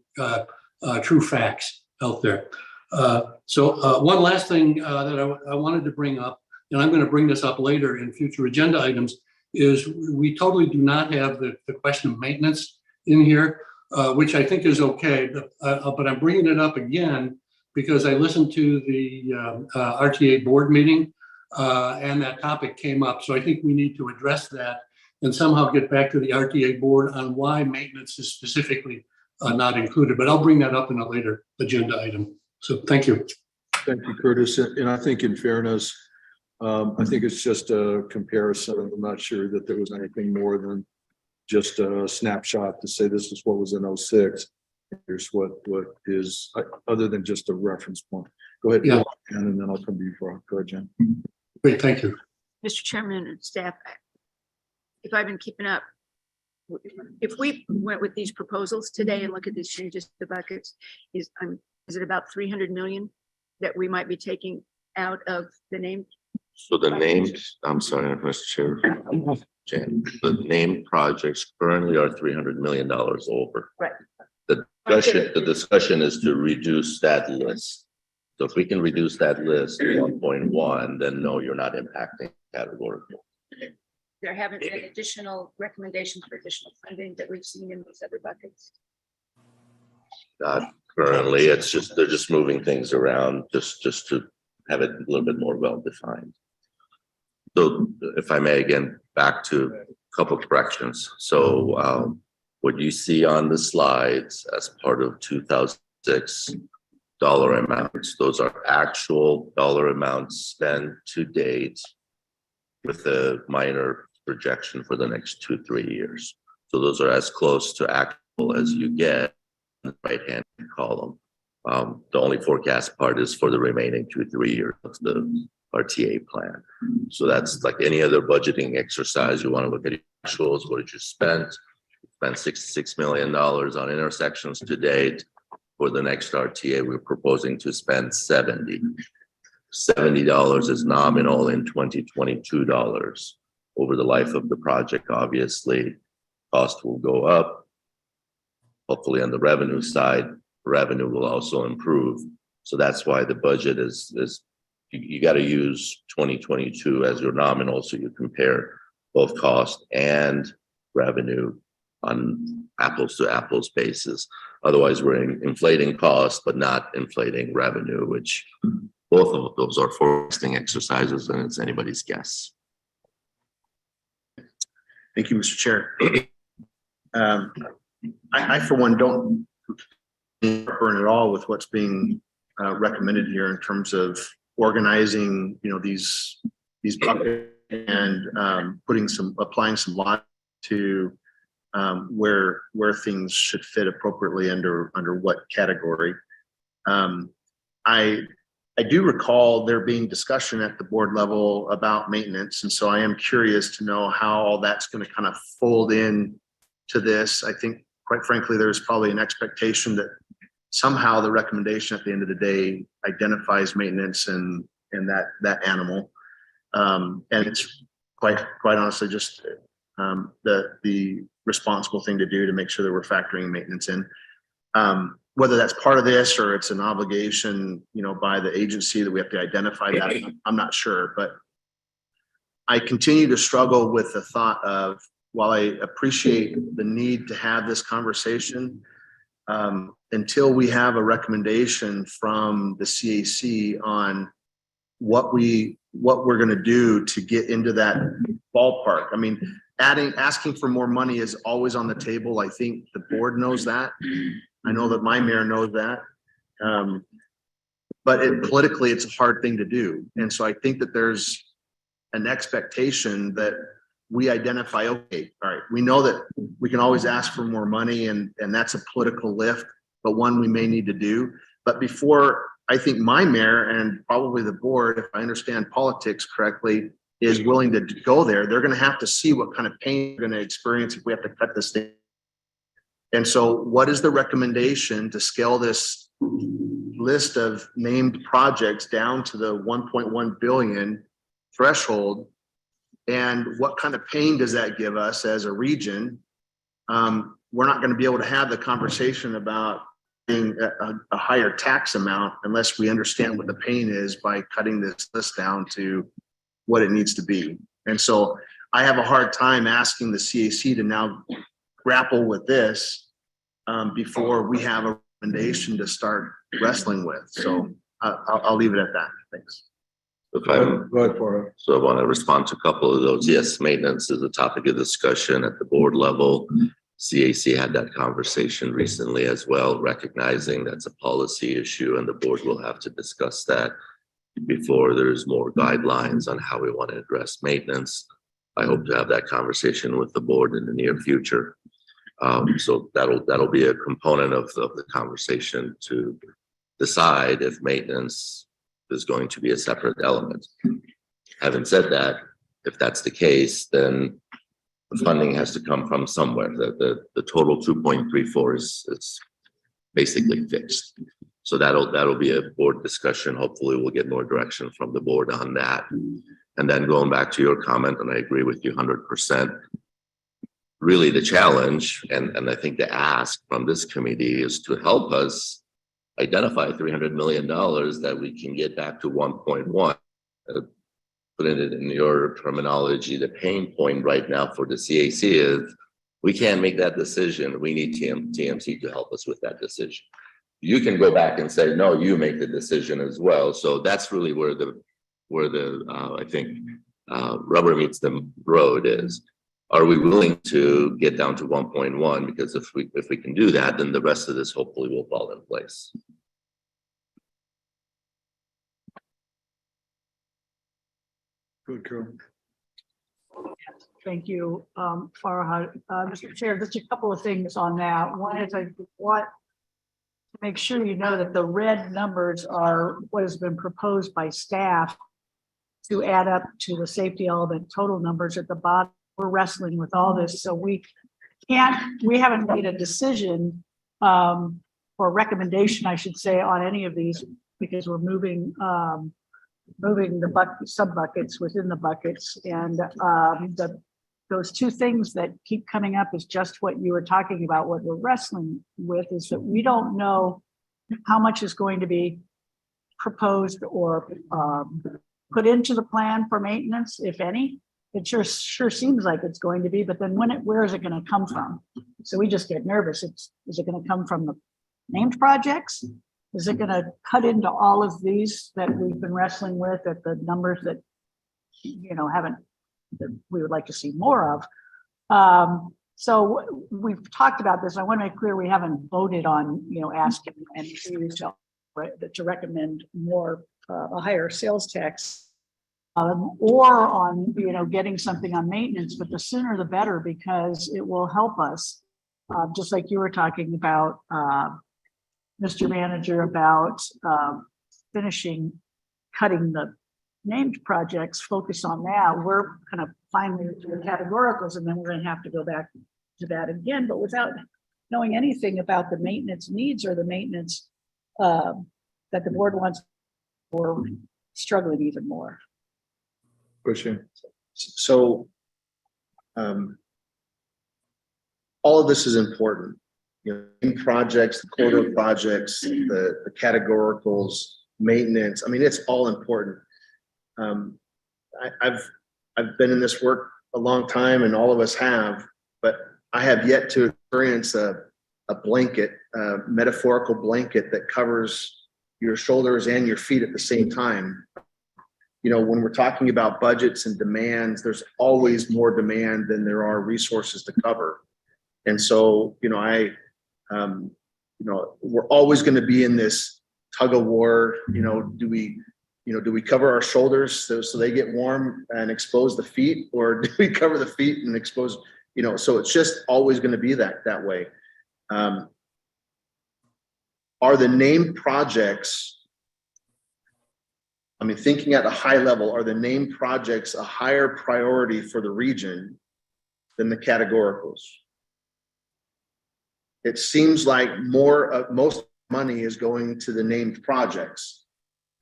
true facts out there. One last thing that I wanted to bring up, and I'm going to bring this up later in future agenda items, is we totally do not have the question of maintenance in here, which I think is okay. But I'm bringing it up again because I listened to the RTA board meeting and that topic came up. So I think we need to address that and somehow get back to the RTA board on why maintenance is specifically not included. But I'll bring that up in a later agenda item. So thank you. Thank you, Curtis. And I think in fairness, I think it's just a comparison. I'm not sure that there was anything more than just a snapshot to say this is what was in 06. Here's what is, other than just a reference point. Go ahead, Yeah. and then I'll come to you for, go ahead, Jen. Great, thank you. Mr. Chairman and staff, if I've been keeping up, if we went with these proposals today and look at these changes to the buckets, is it about 300 million that we might be taking out of the name? So the named, I'm sorry, Mr. Chair. Jan, the named projects currently are $300 million over. Right. The discussion is to reduce that list. So if we can reduce that list to 1.1, then no, you're not impacting category. There haven't been additional recommendations for additional funding that we've seen in these other buckets. Not currently, it's just, they're just moving things around just to have it a little bit more well-defined. So if I may, again, back to a couple of corrections. So what you see on the slides as part of 2006 dollar amounts, those are actual dollar amounts spent to date with a minor projection for the next 2-3 years. So those are as close to actual as you get in the right-hand column. The only forecast part is for the remaining 2-3 years of the RTA plan. So that's like any other budgeting exercise. You want to look at actuals. What did you spend? Spent $66 million on intersections to date. For the next RTA, we're proposing to spend $70. $70 is nominal in 2022 dollars. Over the life of the project, obviously, cost will go up. Hopefully on the revenue side, revenue will also improve. So that's why the budget is you got to use 2022 as your nominal so you compare both cost and revenue on apples to apples basis. Otherwise, we're inflating costs, but not inflating revenue, which both of those are forecasting exercises and it's anybody's guess. Thank you, Mr. Chair. I for one, don't burn at all with what's being recommended here in terms of organizing, these buckets and applying some logic to where things should fit appropriately under what category. I do recall there being discussion at the board level about maintenance, and so I am curious to know how all that's going to kind of fold in to this. I think, quite frankly, there's probably an expectation that somehow the recommendation at the end of the day identifies maintenance and that animal, and it's quite honestly just the responsible thing to do to make sure that we're factoring maintenance in. Whether that's part of this or it's an obligation, by the agency that we have to identify that, I'm not sure. But I continue to struggle with the thought of, while I appreciate the need to have this conversation, until we have a recommendation from the CAC on what we're going to do to get into that ballpark. I mean, asking for more money is always on the table. I think the board knows that. I know that my mayor knows that. But politically, it's a hard thing to do. And so I think that there's an expectation that we identify, okay, all right, we know that we can always ask for more money and that's a political lift, but one we may need to do. But before, I think my mayor and probably the board, if I understand politics correctly, is willing to go there, they're going to have to see what kind of pain we're going to experience if we have to cut this thing. And so what is the recommendation to scale this list of named projects down to the 1.1 billion threshold? And what kind of pain does that give us as a region? We're not going to be able to have the conversation about a higher tax amount unless we understand what the pain is by cutting this list down to what it needs to be. And so I have a hard time asking the CAC to now grapple with this before we have a recommendation to start wrestling with. So I'll leave it at that. Thanks. If I'm, Go ahead for it. so I want to respond to a couple of those. Yes, maintenance is a topic of discussion at the board level. CAC had that conversation recently as well, recognizing that's a policy issue and the board will have to discuss that before there's more guidelines on how we want to address maintenance. I hope to have that conversation with the board in the near future. So that'll be a component of the conversation to decide if maintenance is going to be a separate element. Having said that, if that's the case, then the funding has to come from somewhere. The total 2.34 is basically fixed. So that'll be a board discussion. Hopefully we'll get more direction from the board on that. And then going back to your comment, and I agree with you 100%, really the challenge, and I think the ask from this committee is to help us identify $300 million that we can get back to 1.1. Putting it in your terminology, the pain point right now for the CAC is we can't make that decision. We need TMC to help us with that decision. You can go back and say, no, you make the decision as well. So that's really where I think rubber meets the road is. Are we willing to get down to 1.1? Because if we can do that, then the rest of this hopefully will fall in place. Good, Carol. Thank you, Farhad. Mr. Chair, just a couple of things on that. One is I want to make sure you know that the red numbers are what has been proposed by staff to add up to the safety element total numbers at the bottom. We're wrestling with all this, so we haven't made a decision or recommendation, I should say, on any of these because we're moving the sub buckets within the buckets, and those two things that keep coming up is just what you were talking about. What we're wrestling with is that we don't know how much is going to be proposed or put into the plan for maintenance, if any. It sure seems like it's going to be, but then where is it going to come from? So we just get nervous. Is it going to come from the named projects? Is it going to cut into all of these that we've been wrestling with at the numbers that, that we would like to see more of? So we've talked about this. I want to make clear we haven't voted on, asking and to recommend more, a higher sales tax. Or on, getting something on maintenance, but the sooner the better, because it will help us, just like you were talking about, Mr. Manager, about cutting the named projects, focus on that. We're kind of finally to the categoricals, and then we're going to have to go back to that again, but without knowing anything about the maintenance needs or the maintenance that the board wants, we're struggling even more. Question. So all of this is important. In projects, the corridor projects, the categoricals, maintenance. I mean, it's all important. I've been in this work a long time, and all of us have, but I have yet to experience a blanket, a metaphorical blanket that covers your shoulders and your feet at the same time. When we're talking about budgets and demands, there's always more demand than there are resources to cover. And so, we're always going to be in this tug of war. Do we cover our shoulders so they get warm and expose the feet, or do we cover the feet and expose, so it's just always going to be that way. Are the named projects, thinking at a high level, are the named projects a higher priority for the region than the categoricals? It seems like most money is going to the named projects.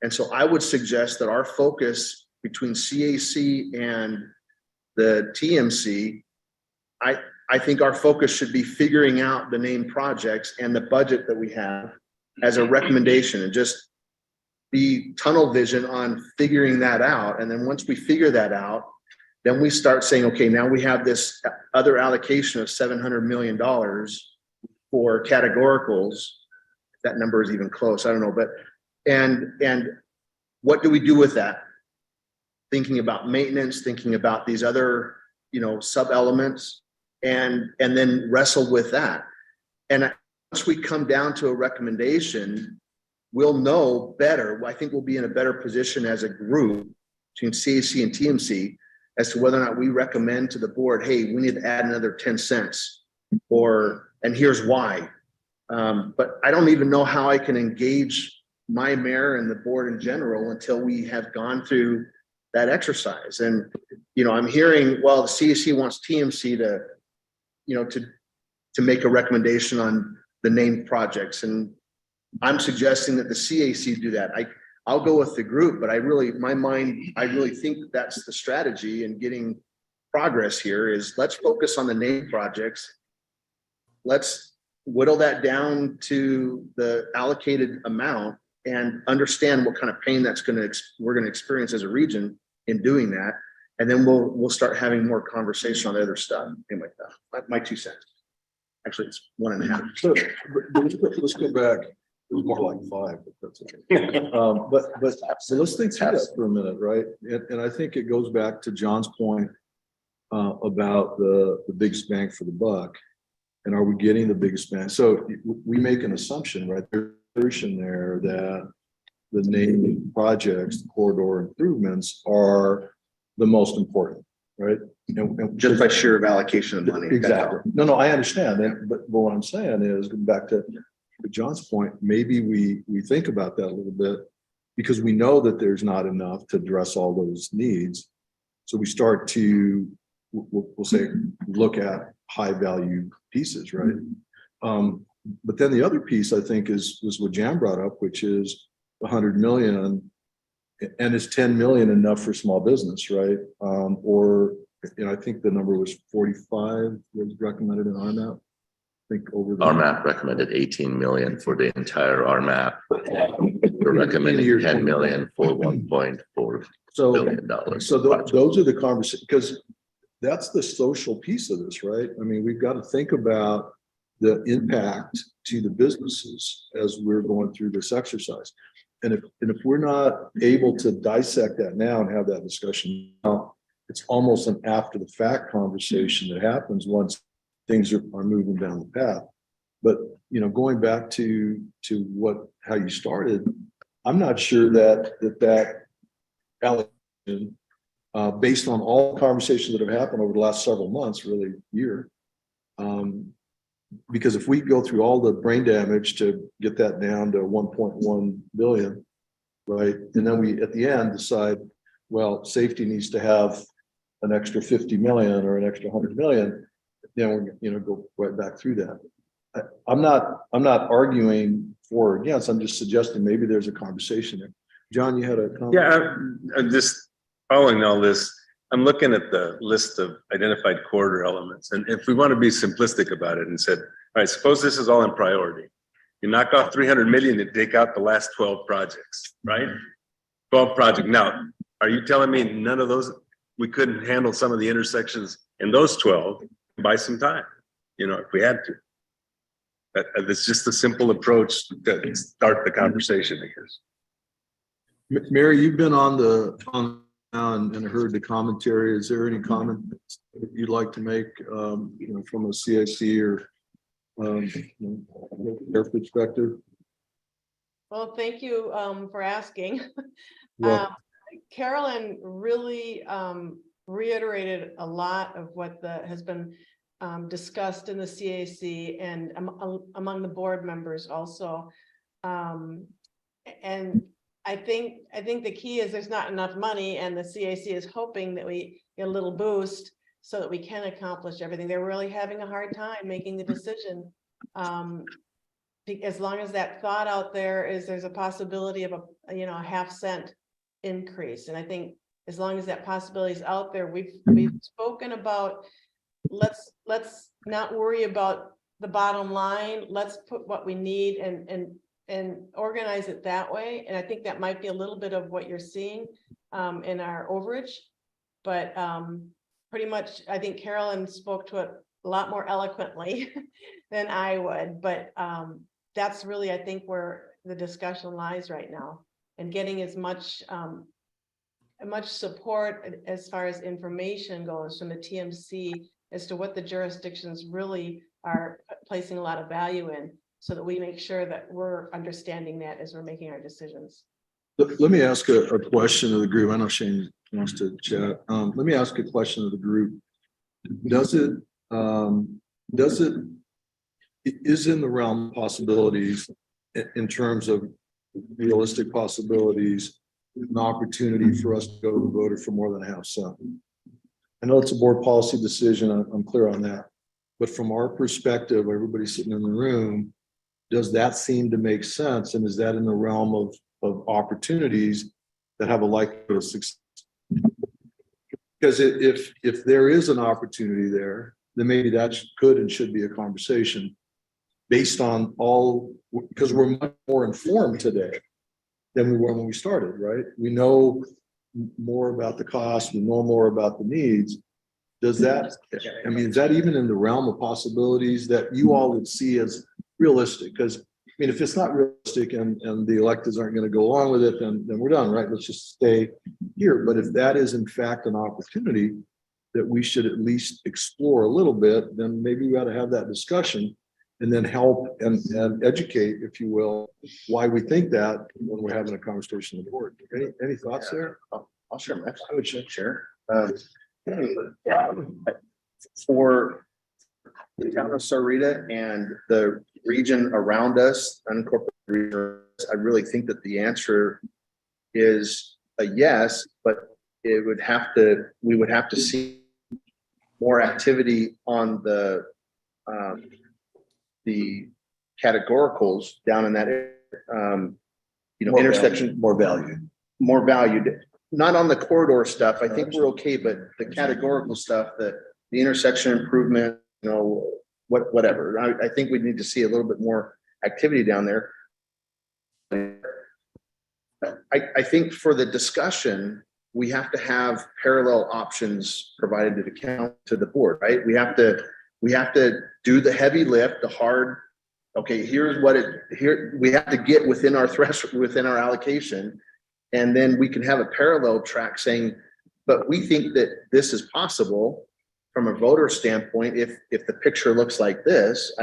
And so I would suggest that our focus between CAC and the TMC, I think our focus should be figuring out the named projects and the budget that we have as a recommendation, and just be tunnel vision on figuring that out. And then once we figure that out, then we start saying, okay, now we have this other allocation of $700 million for categoricals. That number is even close, I don't know, but, and what do we do with that? Thinking about maintenance, thinking about these other, sub elements, and then wrestle with that. And once we come down to a recommendation, we'll know better. I think we'll be in a better position as a group between CAC and TMC as to whether or not we recommend to the board, hey, we need to add another 10 cents, and here's why. But I don't even know how I can engage my mayor and the board in general until we have gone through that exercise. And, I'm hearing, well, the CAC wants TMC to make a recommendation on the named projects. And I'm suggesting that the CAC do that. I'll go with the group, but I really think that's the strategy in getting progress here is let's focus on the named projects. Let's whittle that down to the allocated amount and understand what kind of pain we're going to experience as a region in doing that. And then we'll start having more conversation on the other stuff. Anyway, my 2 cents. Actually, it's 1.5. So, let's go back. It was more like 5, but that's okay. But so let's think through that for a minute, right? And I think it goes back to John's point about the biggest bang for the buck. And are we getting the biggest bang? So we make an assumption, right? There's an assertion there that the named projects, the corridor improvements are the most important, right? And Just by sheer allocation of money. exactly. No, I understand that. But what I'm saying is, going back to John's point, maybe we think about that a little bit because we know that there's not enough to address all those needs. So we start to, we'll say, look at high value pieces, right? But then the other piece I think is what Jan brought up, which is the 100 million, and is 10 million enough for small business, right? Or I think the number was 45 was recommended in RMAP. I think over the RMAP recommended 18 million for the entire RMAP. We're recommending 10 million for 1.4 billion dollars. So those are the conversations, because that's the social piece of this, right? I mean, we've got to think about the impact to the businesses as we're going through this exercise. And if we're not able to dissect that now and have that discussion now, it's almost an after the fact conversation that happens once things are moving down the path. But going back to how you started, I'm not sure that allocation, based on all conversations that have happened over the last several months, really year, because if we go through all the brain damage to get that down to 1.1 billion, right? And then we, at the end, decide, well, safety needs to have an extra 50 million or an extra 100 million. Then we're, go right back through that. I'm not arguing for or against. I'm just suggesting maybe there's a conversation there. John, you had a comment? Yeah, I'm just following all this. I'm looking at the list of identified corridor elements. And if we want to be simplistic about it and said, all right, suppose this is all in priority. You knock off 300 million and take out the last 12 projects, right? 12 projects. Now, are you telling me none of those, we couldn't handle some of the intersections in those 12 by some time, if we had to? It's just a simple approach to start the conversation, I guess. Mary, you've been on and heard the commentary. Is there any comment you'd like to make, from a CIC or their perspective? Well, thank you for asking. Well, Carolyn really reiterated a lot of what has been discussed in the CAC and among the board members also. And I think the key is there's not enough money, and the CAC is hoping that we get a little boost so that we can accomplish everything. They're really having a hard time making the decision. As long as that thought out there is there's a possibility of a half-cent increase. And I think as long as that possibility is out there, we've spoken about let's not worry about the bottom line. Let's put what we need and organize it that way. And I think that might be a little bit of what you're seeing in our overage. But pretty much, I think Carolyn spoke to it a lot more eloquently than I would. But that's really, I think, where the discussion lies right now, and getting as much support as far as information goes from the TMC as to what the jurisdictions really are placing a lot of value in, so that we make sure that we're understanding that as we're making our decisions. Let me ask a question of the group. I know Shane wants to chat. Let me ask a question of the group. Is in the realm of possibilities in terms of realistic possibilities, an opportunity for us to go to the voter for more than a half cent? I know it's a board policy decision. I'm clear on that. But from our perspective, everybody sitting in the room, does that seem to make sense? And is that in the realm of opportunities that have a likelihood of success? Because if there is an opportunity there, then maybe that could and should be a conversation based on all, because we're much more informed today than we were when we started, right? We know more about the cost, we know more about the needs. Does that, I mean, is that even in the realm of possibilities that you all would see as realistic? Because I mean, if it's not realistic and the electeds aren't going to go along with it, then we're done, right? Let's just stay here. But if that is in fact an opportunity that we should at least explore a little bit, then maybe we ought to have that discussion and then help and educate, if you will, why we think that when we're having a conversation with the board. Any thoughts there? I'll share my, I would share. For the town of Sarita and the region around us, unincorporated region, I really think that the answer is a yes, but it would have to, we would have to see more activity on the categoricals down in that area. More intersection, more value. more valued. Not on the corridor stuff. I think we're okay, but the categorical stuff, the intersection improvement, whatever. I think we need to see a little bit more activity down there. I think for the discussion, we have to have parallel options provided to the board, right? We have to do the heavy lift, the hard. Okay, here's what we have to get within our threshold, within our allocation. And then we can have a parallel track saying, but we think that this is possible from a voter standpoint. If the picture looks like this,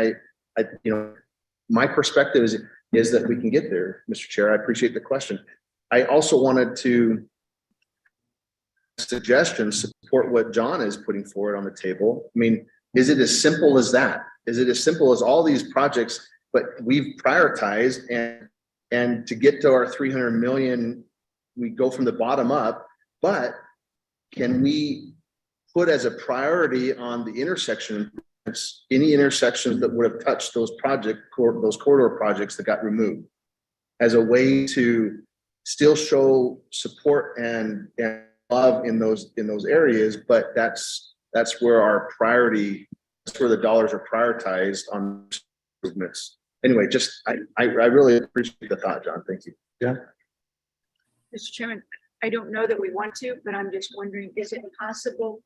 my perspective is that we can get there, Mr. Chair. I appreciate the question. I also wanted to support what John is putting forward on the table. I mean, is it as simple as that? Is it as simple as all these projects, but we've prioritized and to get to our 300 million, we go from the bottom up, but can we put as a priority on the intersection, any intersections that would have touched those corridor projects that got removed, as a way to still show support and love in those areas, but that's where our priority, that's where the dollars are prioritized on improvements. Anyway, just I really appreciate the thought, John. Thank you. Yeah. Mr. Chairman, I don't know that we want to, but I'm just wondering, is it possible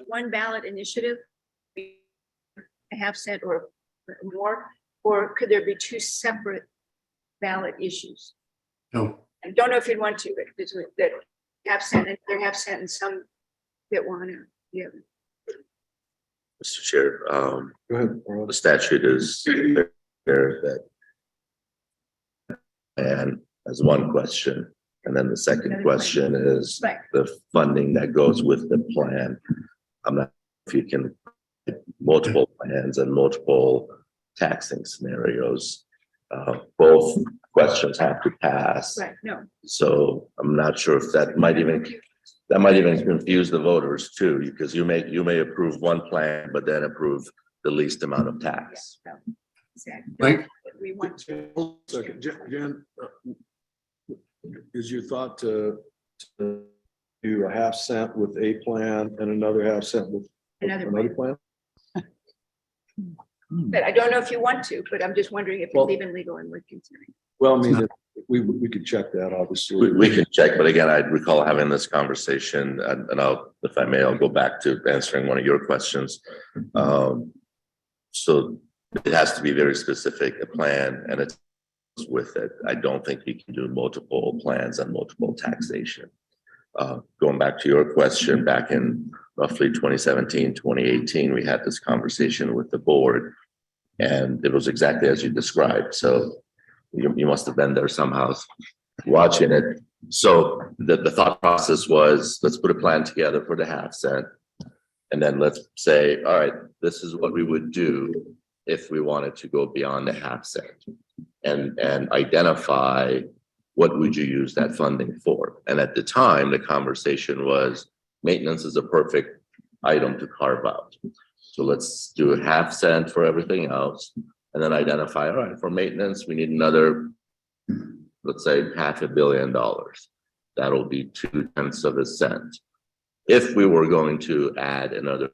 one ballot initiative, a half cent or more, or could there be two separate ballot issues? No. I don't know if you'd want to, but that half cent and they're half cent and some that want to, yeah. Mr. Chair, Go ahead. the statute is there that and as one question. And then the second question is Right. the funding that goes with the plan. I'm not sure if you can multiple plans and multiple taxing scenarios. Both questions have to pass. Right, no. So I'm not sure if that might even confuse the voters too, because you may approve one plan, but then approve the least amount of tax. Yeah, no, exactly. Mike? We want to. Hold a second, Jan, is your thought to do a half cent with a plan and another half cent with Another another plan? But I don't know if you want to, but I'm just wondering if Well- it's even legal and worth considering. Well, I mean, we could check that, obviously. We can check, but again, I recall having this conversation and I'll, if I may, I'll go back to answering one of your questions. So it has to be very specific, a plan, and it's with it. I don't think we can do multiple plans and multiple taxation. Going back to your question, back in roughly 2017, 2018, we had this conversation with the board. And it was exactly as you described. So you must have been there somehow watching it. So the thought process was, let's put a plan together for the half cent. And then let's say, all right, this is what we would do if we wanted to go beyond the half cent. And identify what would you use that funding for. And at the time, the conversation was maintenance is a perfect item to carve out. So let's do a half cent for everything else. And then identify, all right, for maintenance, we need another, let's say $500 million. That'll be 0.2 of a cent. If we were going to add another,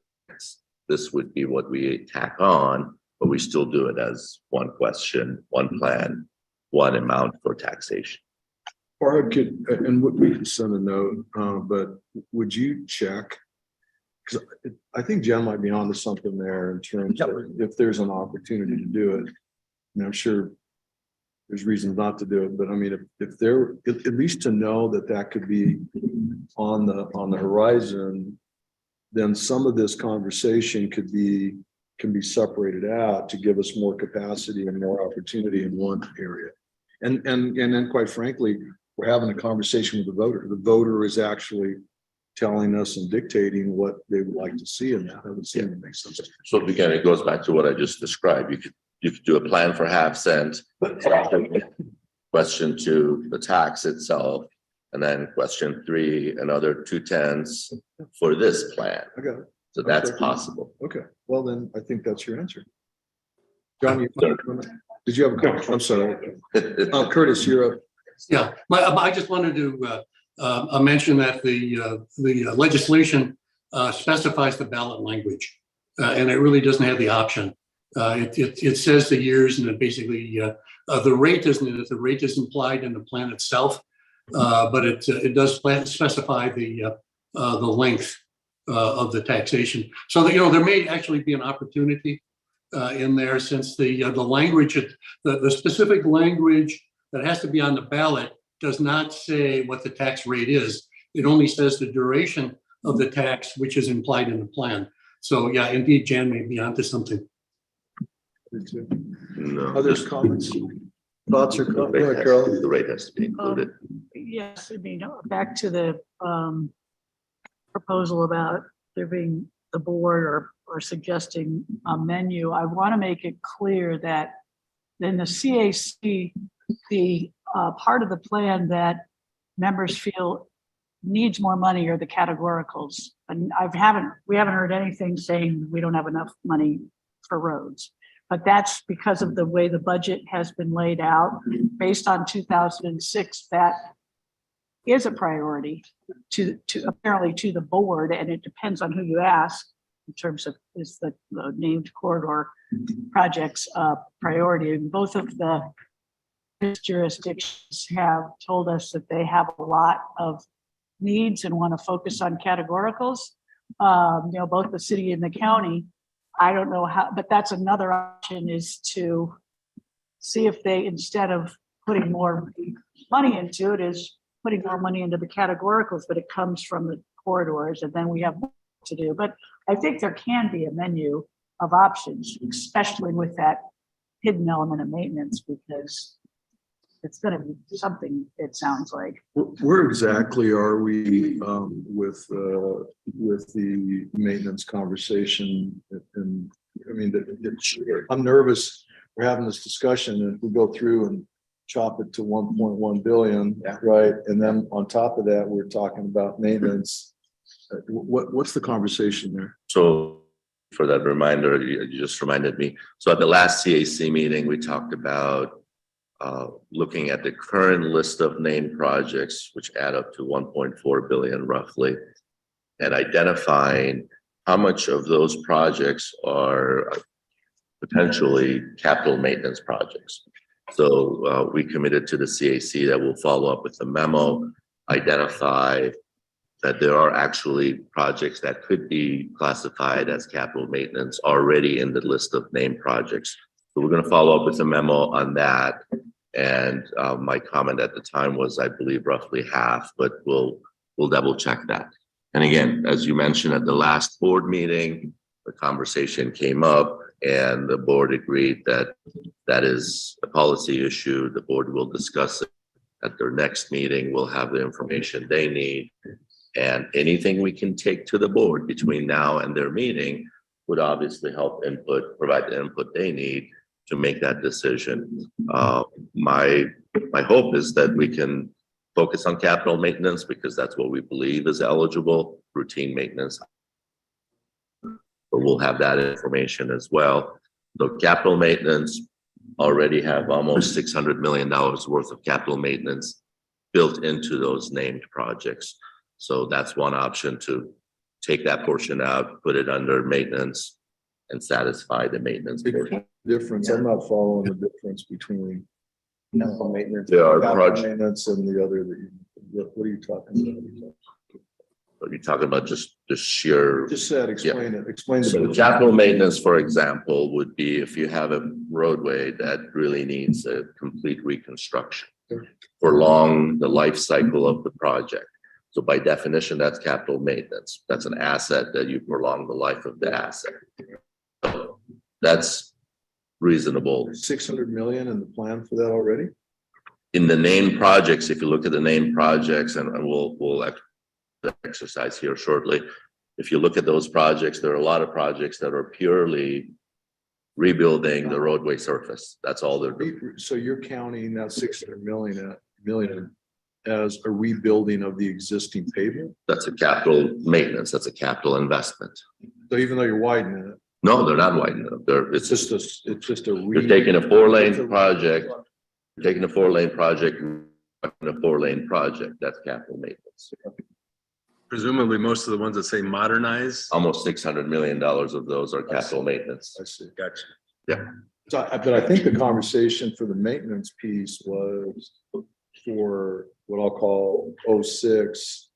this would be what we tack on, but we still do it as one question, one plan, one amount for taxation. Or I could, and we can send a note, but would you check? Because I think Jen might be onto something there in terms of if there's an opportunity to do it. And I'm sure there's reasons not to do it, but I mean, if there, at least to know that that could be on the horizon, then some of this conversation can be separated out to give us more capacity and more opportunity in one area. And then quite frankly, we're having a conversation with the voter. The voter is actually telling us and dictating what they would like to see in that. I would say that makes sense. So again, it goes back to what I just described. You could do a plan for half cent, question 2, the tax itself, and then question 3, another 0.2 for this plan. I got it. So that's Okay. possible. Okay, well then I think that's your answer. John, did you have a comment? I'm sorry. Curtis, you're up. Yeah, I just wanted to mention that the legislation specifies the ballot language, and it really doesn't have the option. It says the years, and it basically the rate isn't. The rate is implied in the plan itself, but it does specify the length of the taxation. So that, there may actually be an opportunity in there, since the language, the specific language that has to be on the ballot does not say what the tax rate is. It only says the duration of the tax, which is implied in the plan. So yeah, indeed, Jan may be onto something. No. Others, comments, thoughts or The comments? rate Go ahead, has- Carol. the rate has to be included. Yes, I mean, back to the proposal about there being the board or suggesting a menu. I want to make it clear that in the CAC, the part of the plan that members feel needs more money are the categoricals. And we haven't heard anything saying we don't have enough money for roads. But that's because of the way the budget has been laid out. Based on 2006, that is a priority to apparently to the board, and it depends on who you ask in terms of is the named corridor projects priority. And both of the jurisdictions have told us that they have a lot of needs and want to focus on categoricals. Both the city and the county. I don't know how, but that's another option, is to see if they, instead of putting more money into it, is putting more money into the categoricals, but it comes from the corridors, and then we have more to do. But I think there can be a menu of options, especially with that hidden element of maintenance, because it's going to be something, it sounds like. Where exactly are we with the maintenance conversation? And I mean, I'm nervous. We're having this discussion, and if we go through and chop it to 1.1 billion, right? And then on top of that, we're talking about maintenance. What's the conversation there? So for that reminder, you just reminded me. So at the last CAC meeting, we talked about looking at the current list of named projects, which add up to 1.4 billion roughly, and identifying how much of those projects are potentially capital maintenance projects. So we committed to the CAC that we'll follow up with the memo, identify that there are actually projects that could be classified as capital maintenance already in the list of named projects. So we're going to follow up with a memo on that. And my comment at the time was, I believe, roughly half, but we'll double check that. And again, as you mentioned at the last board meeting, the conversation came up and the board agreed that that is a policy issue. The board will discuss it at their next meeting. We'll have the information they need. And anything we can take to the board between now and their meeting would obviously help provide the input they need to make that decision. My hope is that we can focus on capital maintenance because that's what we believe is eligible, routine maintenance. But we'll have that information as well. So capital maintenance already have almost $600 million worth of capital maintenance built into those named projects. So that's one option, to take that portion out, put it under maintenance and satisfy the maintenance portion. Difference, I'm not following the difference between capital maintenance. There are capital projects. Maintenance and the other that what are you talking about? Are you talking about just sheer? Just said, explain it, explain So it. capital maintenance, for example, would be if you have a roadway that really needs a complete reconstruction prolong the life cycle of the project. So by definition, that's capital maintenance. That's an asset that you prolong the life of the asset. So that's reasonable. 600 million in the plan for that already? In the named projects, if you look at the named projects, and we'll exercise here shortly. If you look at those projects, there are a lot of projects that are purely rebuilding the roadway surface. That's all they're doing. So you're counting that 600 million as a rebuilding of the existing pavement? That's a capital maintenance. That's a capital investment. So even though you're widening it, No, they're not widening it. it's just a. You're taking a 4-lane project, taking a 4-lane project, a 4-lane project. That's capital maintenance. Presumably, most of the ones that say modernize. Almost $600 million of those are capital maintenance. I see. Gotcha. So, but I think the conversation for the maintenance piece was for what I'll call 06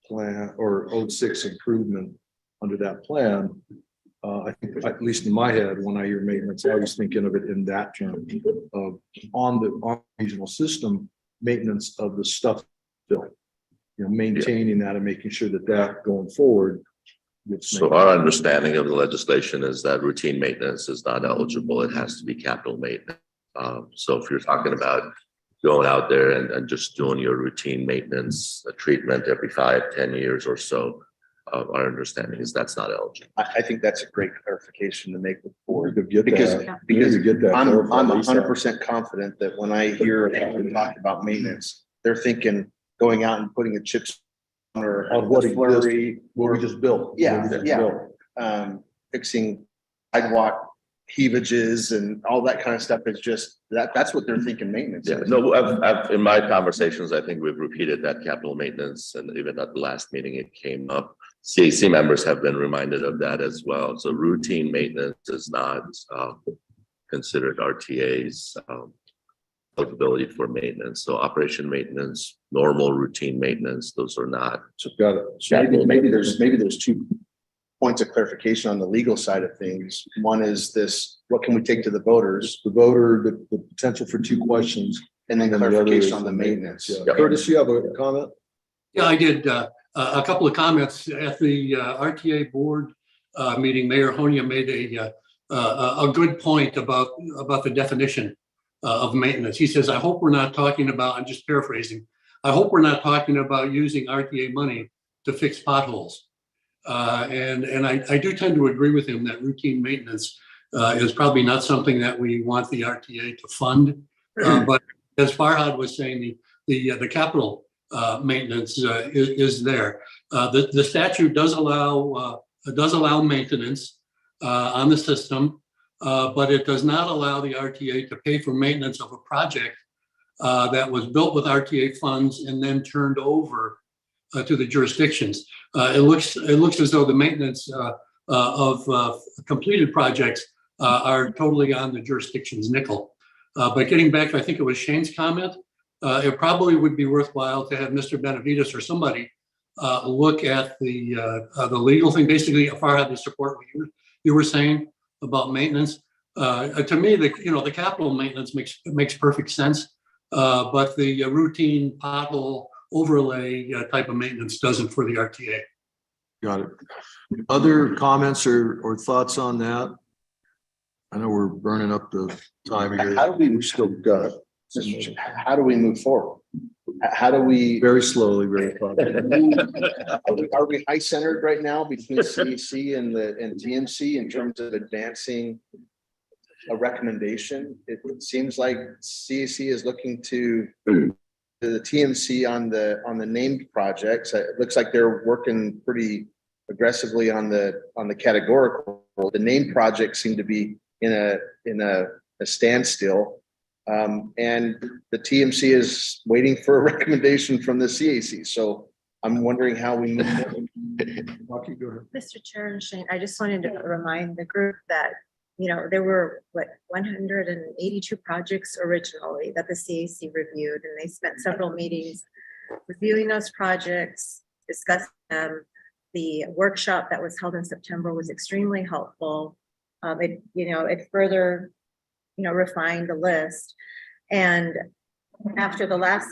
plan or 06 improvement under that plan. I think, at least in my head, when I hear maintenance, I was thinking of it in that term of on the regional system, maintenance of the stuff built. You know, maintaining that and making sure that going forward. So our understanding of the legislation is that routine maintenance is not eligible. It has to be capital maintenance. So if you're talking about going out there and just doing your routine maintenance treatment every 5-10 years or so, our understanding is that's not eligible. I think that's a great clarification to make with the board. To get Because that I'm clarified, Lisa. 100% confident that when I hear them talk about maintenance, they're thinking going out and putting a chip or On what a flurry, what we just built. Yeah, What we just yeah. built. Fixing sidewalk heavages and all that kind of stuff. Is just that's what they're thinking maintenance Yeah, is. no, I've in my conversations, I think we've repeated that capital maintenance, and even at the last meeting, it came up. CAC members have been reminded of that as well. So routine maintenance is not considered RTA's eligibility for maintenance. So operation maintenance, normal routine maintenance, those are not. So got it. So Maybe there's 2 points of clarification on the legal side of things. One is this: what can we take to the voters, the voter, the potential for 2 questions. and then And the other clarification is on the maintenance. Yeah. Curtis, you have a comment? Yeah, I did. A couple of comments at the RTA board meeting. Mayor Honia made a good point about the definition of maintenance. He says, I hope we're not talking about, I'm just paraphrasing, I hope we're not talking about using RTA money to fix potholes. And I do tend to agree with him that routine maintenance is probably not something that we want the RTA to fund. But as Farhad was saying, the capital maintenance is there. The statute does allow maintenance on the system, but it does not allow the RTA to pay for maintenance of a project that was built with RTA funds and then turned over to the jurisdictions. It looks as though the maintenance of completed projects are totally on the jurisdiction's nickel. But getting back, I think it was Shane's comment, it probably would be worthwhile to have Mr. Benavides or somebody look at the legal thing, basically, how far they support what you were saying about maintenance. To me, the capital maintenance makes perfect sense, but the routine pothole overlay type of maintenance doesn't for the RTA. Got it. Other comments or thoughts on that? I know we're burning up the time here. How do we- We still got How do we move forward? How do we, very slowly, very thoughtfully. are we high centered right now between CEC and TMC in terms of advancing a recommendation? It seems like CEC is looking to the TMC on the named projects. It looks like they're working pretty aggressively on the categorical. The named projects seem to be in a standstill. And the TMC is waiting for a recommendation from the CAC. So I'm wondering how we move forward. Rocky, go ahead. Mr. Chair and Shane, I just wanted to remind the group that, there were 182 projects originally that the CAC reviewed, and they spent several meetings reviewing those projects, discussing them. The workshop that was held in September was extremely helpful. It further, refined the list. And after the last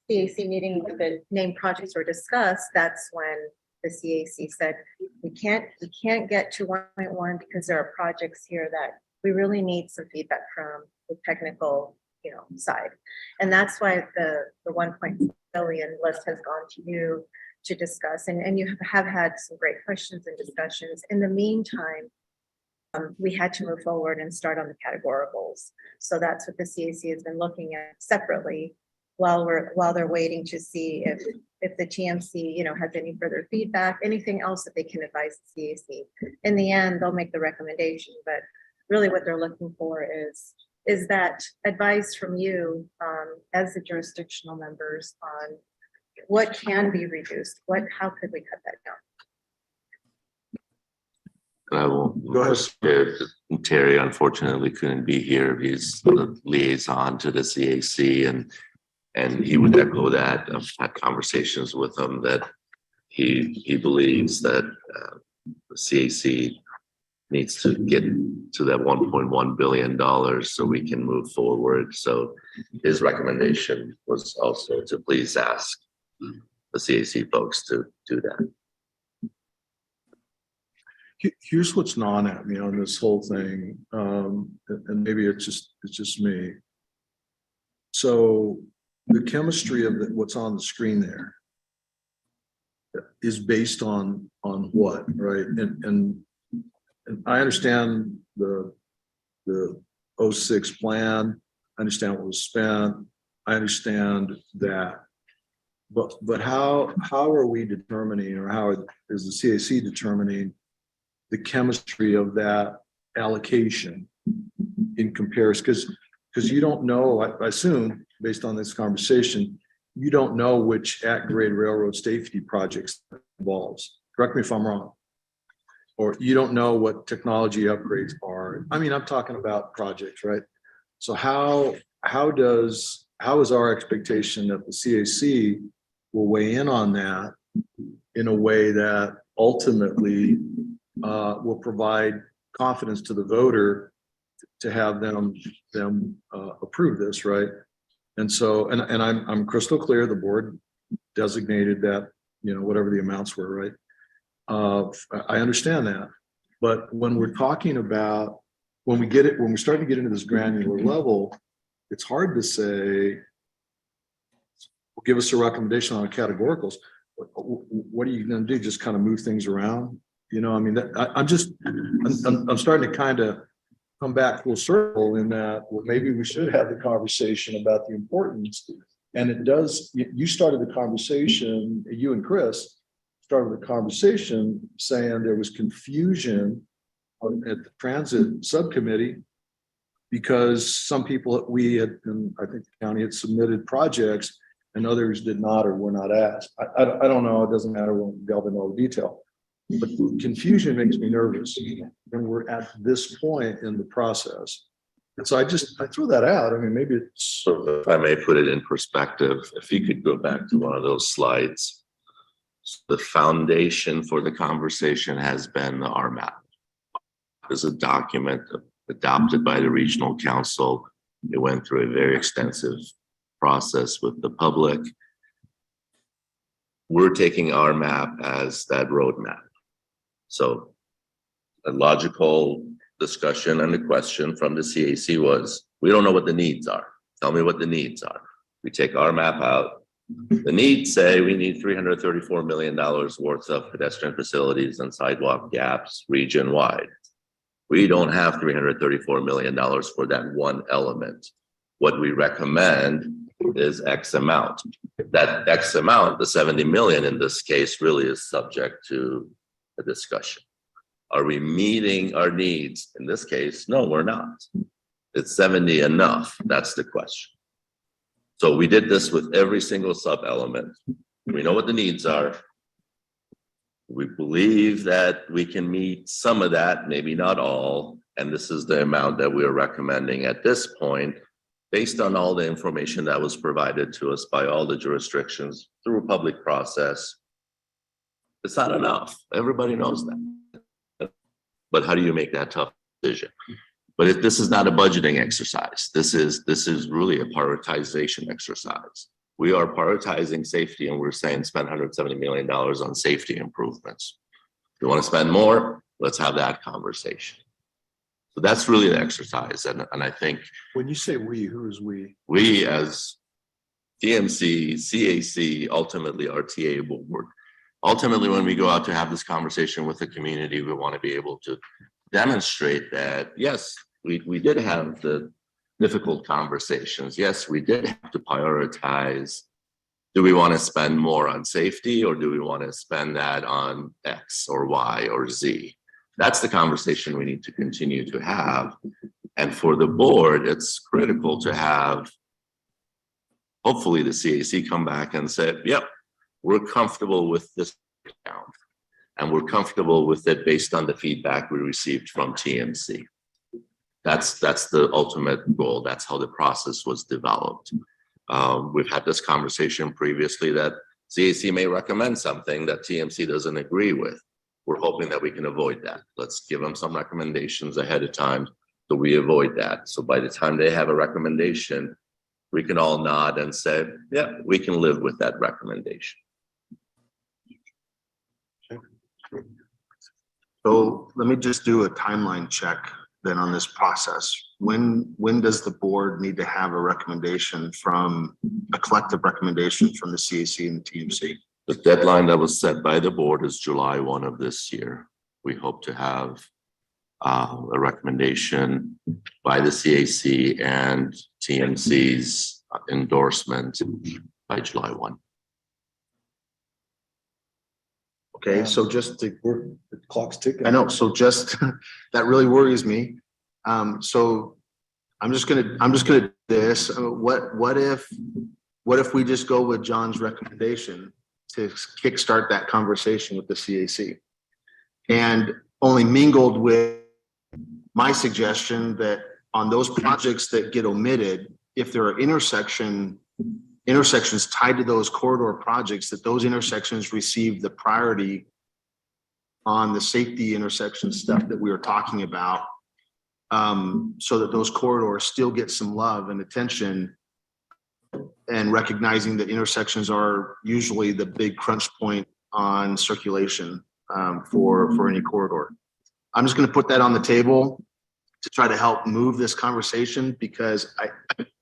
CAC meeting, the named projects were discussed, that's when the CAC said, we can't get to 1.1 because there are projects here that we really need some feedback from the technical, side. And that's why the 1.2 billion list has gone to you to discuss. And you have had some great questions and discussions. In the meantime, we had to move forward and start on the categoricals. So that's what the CAC has been looking at separately while they're waiting to see if the TMC, has any further feedback, anything else that they can advise the CAC. In the end, they'll make the recommendation, but really what they're looking for is that advice from you as the jurisdictional members on what can be reduced, how could we cut that down? I will. Go ahead. Terry unfortunately couldn't be here. He's the liaison to the CAC, and he would echo that. I've had conversations with him that he believes that the CAC needs to get to that $1.1 billion so we can move forward. So his recommendation was also to please ask the CAC folks to do that. Here's what's gnawing at me on this whole thing, and maybe it's just me. So the chemistry of what's on the screen there is based on what, right? And I understand the 06 plan. I understand what was spent. I understand that, but how are we determining, or how is the CAC determining the chemistry of that allocation in comparison? Because you don't know, I assume, based on this conversation, you don't know which at-grade railroad safety projects involves. Correct me if I'm wrong. Or you don't know what technology upgrades are. I mean, I'm talking about projects, right? So how is our expectation that the CAC will weigh in on that in a way that ultimately will provide confidence to the voter to have them approve this, right? And so, and I'm crystal clear, the board designated that, whatever the amounts were, right? I understand that, but when we're talking about, when we're starting to get into this granular level, it's hard to say, well, give us a recommendation on categoricals. What are you going to do? Just kind of move things around? I'm starting to kind of come back full circle in that, well, maybe we should have the conversation about the importance. And it does, you started the conversation, you and Chris started the conversation saying there was confusion at the transit subcommittee because some people, we had, and I think the county had submitted projects and others did not or were not asked. I don't know, it doesn't matter, we'll delve into all the detail. But confusion makes me nervous. when we're at this point in the process. And so I throw that out. I mean, maybe it's, So if I may put it in perspective, if you could go back to one of those slides. The foundation for the conversation has been the RMAP. It's a document adopted by the regional council. It went through a very extensive process with the public. We're taking RMAP as that roadmap. So a logical discussion and the question from the CAC was, we don't know what the needs are. Tell me what the needs are. We take RMAP out. The needs say we need $334 million worth of pedestrian facilities and sidewalk gaps region-wide. We don't have $334 million for that one element. What we recommend is X amount. That X amount, the 70 million in this case, really is subject to a discussion. Are we meeting our needs? In this case, no, we're not. It's 70 enough? That's the question. So we did this with every single sub-element. We know what the needs are. We believe that we can meet some of that, maybe not all. And this is the amount that we're recommending at this point, based on all the information that was provided to us by all the jurisdictions through a public process. It's not enough. Everybody knows that. But how do you make that tough decision? But this is not a budgeting exercise. This is really a prioritization exercise. We are prioritizing safety, and we're saying spend $170 million on safety improvements. If you want to spend more, let's have that conversation. So that's really the exercise. And I think when you say we, who is we? We as TMC, CAC, ultimately RTA board. Ultimately, when we go out to have this conversation with the community, we want to be able to demonstrate that, yes, we did have the difficult conversations. Yes, we did have to prioritize. Do we want to spend more on safety, or do we want to spend that on X or Y or Z? That's the conversation we need to continue to have. And for the board, it's critical to have, hopefully the CAC come back and say, yep, we're comfortable with this account. And we're comfortable with it based on the feedback we received from TMC. That's the ultimate goal. That's how the process was developed. We've had this conversation previously that CAC may recommend something that TMC doesn't agree with. We're hoping that we can avoid that. Let's give them some recommendations ahead of time so we avoid that. So by the time they have a recommendation, we can all nod and say, yeah, we can live with that recommendation. So let me just do a timeline check then on this process. When does the board need to have a recommendation from a collective recommendation from the CAC and the TMC? The deadline that was set by the board is July 1 of this year. We hope to have a recommendation by the CAC and TMC's endorsement by July 1. Okay, so just to, The clock's ticking. I know, so just, that really worries me. So I'm just gonna do this. What if we just go with John's recommendation to kickstart that conversation with the CAC? And only mingled with my suggestion that on those projects that get omitted, if there are intersections tied to those corridor projects, that those intersections receive the priority on the safety intersection stuff that we were talking about, so that those corridors still get some love and attention, and recognizing that intersections are usually the big crunch point on circulation for any corridor. I'm just going to put that on the table to try to help move this conversation, because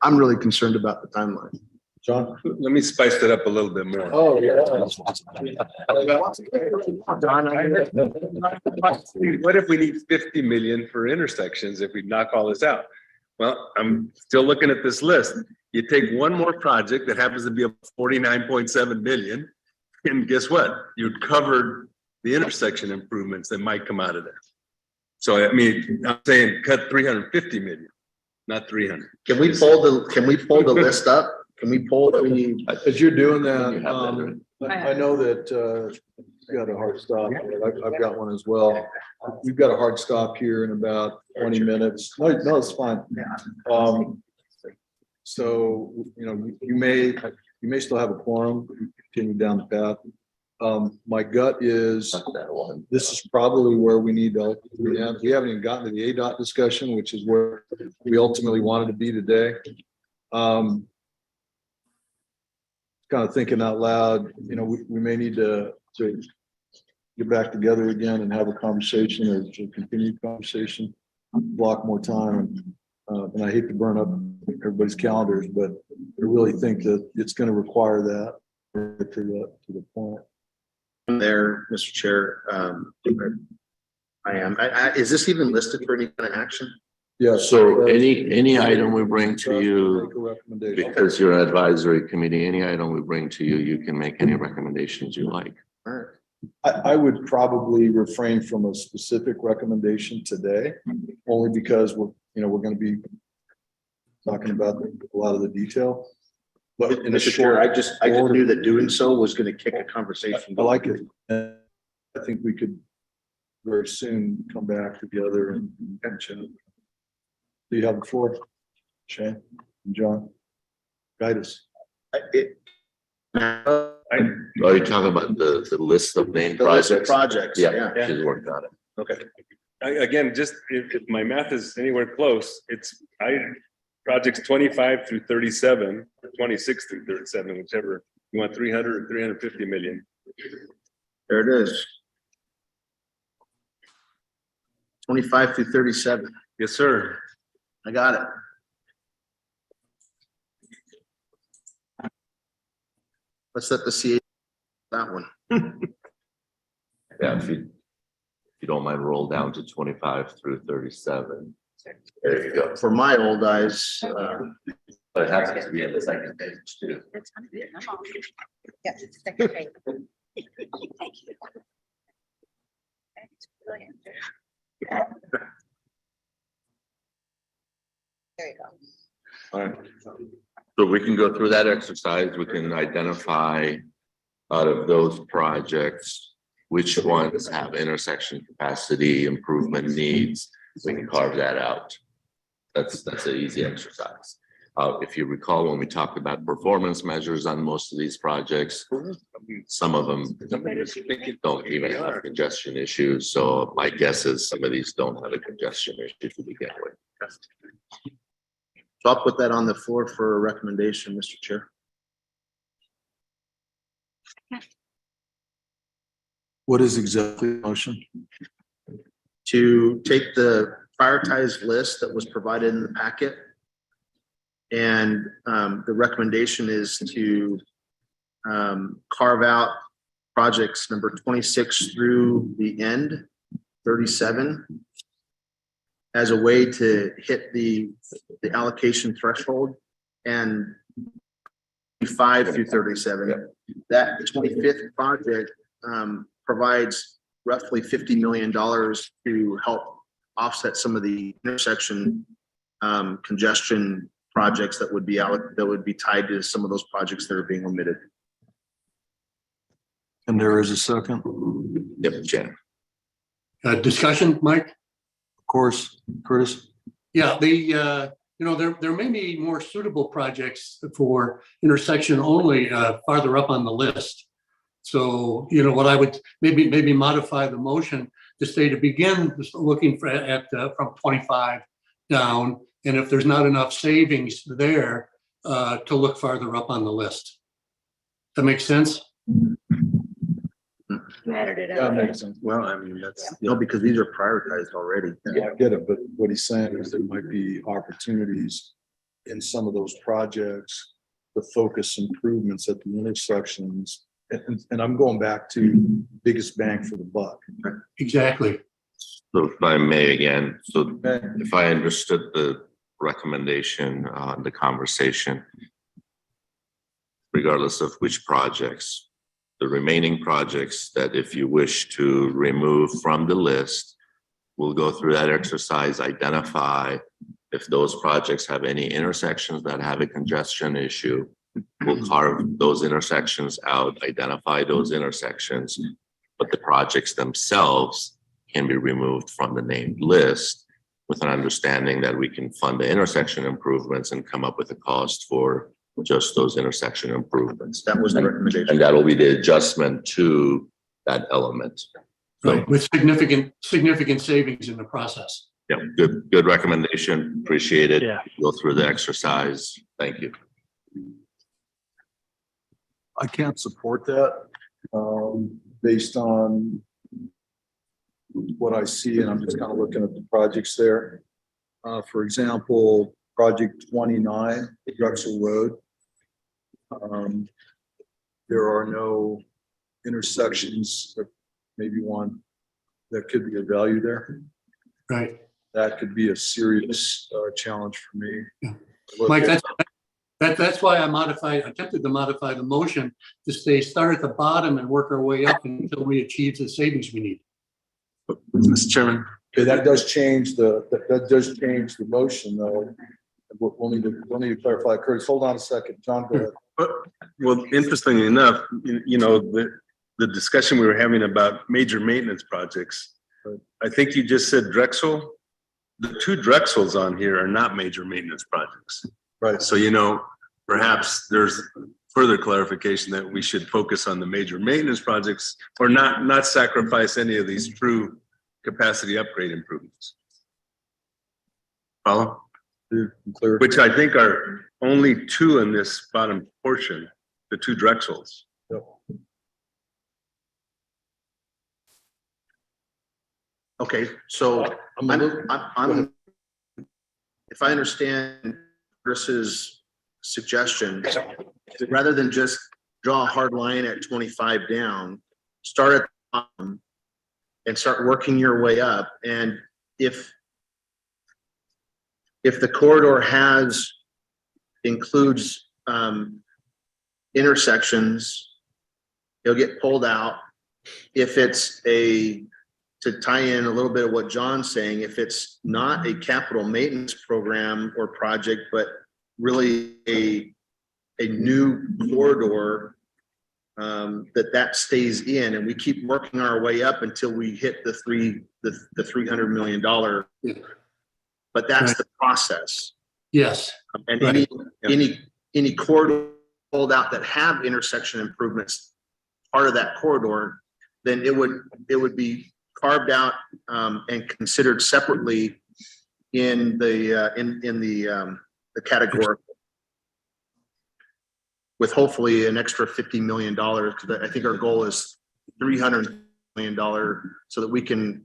I'm really concerned about the timeline. John? Let me spice it up a little bit more. Oh, yeah. What if we need 50 million for intersections if we knock all this out? Well, I'm still looking at this list. You take one more project that happens to be a 49.7 million, and guess what? You've covered the intersection improvements that might come out of there. So I mean, I'm saying cut 350 million, not 300. Can we pull the list up? Can we pull the? As you're doing You have that, that, right? I know that got a hard stop. I've got one as well. We've got a hard stop here in about 20 minutes. No, it's fine. So, you may still have a quorum, continue down the path. My gut is, this is probably where we need to, we haven't even gotten to the ADOT discussion, which is where we ultimately wanted to be today. Kind of thinking out loud, we may need to get back together again and have a conversation or to continue conversation, block more time. And I hate to burn up everybody's calendars, but I really think that it's going to require that to the point. There, Mr. Chair, I am. Is this even listed for any kind of action? Yeah. So any item we bring to you, Make a recommendation. because you're an advisory committee, any item we bring to you, you can make any recommendations you like. All right. I would probably refrain from a specific recommendation today, only because we're going to be talking about a lot of the detail. But in a Mr. Chair, short, I just knew that doing so was going to kick a conversation. I like it. I think we could very soon come back together and chat. Do you have the floor, Shane and John? Guide us. Are you talking about the list of named The list of projects? projects. Yeah, she's worked on it. Okay. Again, just if my math is anywhere close, projects 25 through 37, or 26 through 37, whichever you want, 300 or 350 million. There it is. 25 through 37. Yes, sir. I got it. Let's let the CA that one. Yeah, if you don't mind, roll down to 25 through 37. There you go. For my old eyes, But it happens to be in the second page too. That's kind of it. I'm all- Yeah, second page. Thank you. That's brilliant. There you go. All right. So we can go through that exercise. We can identify out of those projects, which ones have intersection capacity improvement needs. We can carve that out. That's an easy exercise. If you recall, when we talked about performance measures on most of these projects, some of them don't even have congestion issues. So my guess is some of these don't have a congestion issue to begin with. so I'll put that on the floor for a recommendation, Mr. Chair. What is exactly the motion? To take the prioritized list that was provided in the packet. And the recommendation is to carve out projects number 26 through the end, 37, as a way to hit the allocation threshold, and 5 through 37. That 25th project provides roughly $50 million to help offset some of the intersection congestion projects that would be tied to some of those projects that are being omitted. And there is a second. Yep, Jen. Discussion, Mike? Of course, Curtis. Yeah, there may be more suitable projects for intersection only farther up on the list. So, what I would maybe modify the motion to say to begin looking from 25 down, and if there's not enough savings there, to look farther up on the list. That makes sense? You added it That up. makes sense. Well, I mean, because these are prioritized already. Yeah, I get it, but what he's saying is there might be opportunities in some of those projects to focus improvements at the intersections. And I'm going back to biggest bang for the buck. Exactly. So if I may again, so if I understood the recommendation, the conversation, regardless of which projects, the remaining projects that if you wish to remove from the list, we'll go through that exercise, identify if those projects have any intersections that have a congestion issue. We'll carve those intersections out, identify those intersections, but the projects themselves can be removed from the named list with an understanding that we can fund the intersection improvements and come up with a cost for just those intersection improvements. That was the recommendation. And that will be the adjustment to that element. So, Right, with significant savings in the process. yeah, good recommendation. Appreciate it. Yeah. Go through the exercise. Thank you. I can't support that, based on what I see, and I'm just kind of looking at the projects there. For example, project 29, Drexel Road. There are no intersections, or maybe one that could be a value there. Right. That could be a serious challenge for me. Yeah. Look Mike, at- that's why I attempted to modify the motion to say, start at the bottom and work our way up until we achieve the savings we need. Mr. Chairman. Okay, that does change the motion though. We'll need to clarify. Curtis, hold on a second. John, go ahead. Well, interestingly enough, the discussion we were having about major maintenance projects, I think you just said Drexel. The two Drexels on here are not major maintenance projects. Right. So, perhaps there's further clarification that we should focus on the major maintenance projects or not sacrifice any of these true capacity upgrade improvements. Follow? Clear. Which I think are only two in this bottom portion, the two Drexels. Okay, so I'm, if I understand Chris's suggestion, rather than just draw a hard line at 25 down, start at the bottom and start working your way up. And if the corridor includes intersections, it'll get pulled out. If it's to tie in a little bit of what John's saying, if it's not a capital maintenance program or project, but really a new corridor, that stays in, and we keep working our way up until we hit the $300 million. But that's the process. Yes. And Right. any corridor pulled out that have intersection improvements, part of that corridor, then it would be carved out and considered separately in the category, with hopefully an extra $50 million, because I think our goal is $300 million, so that we can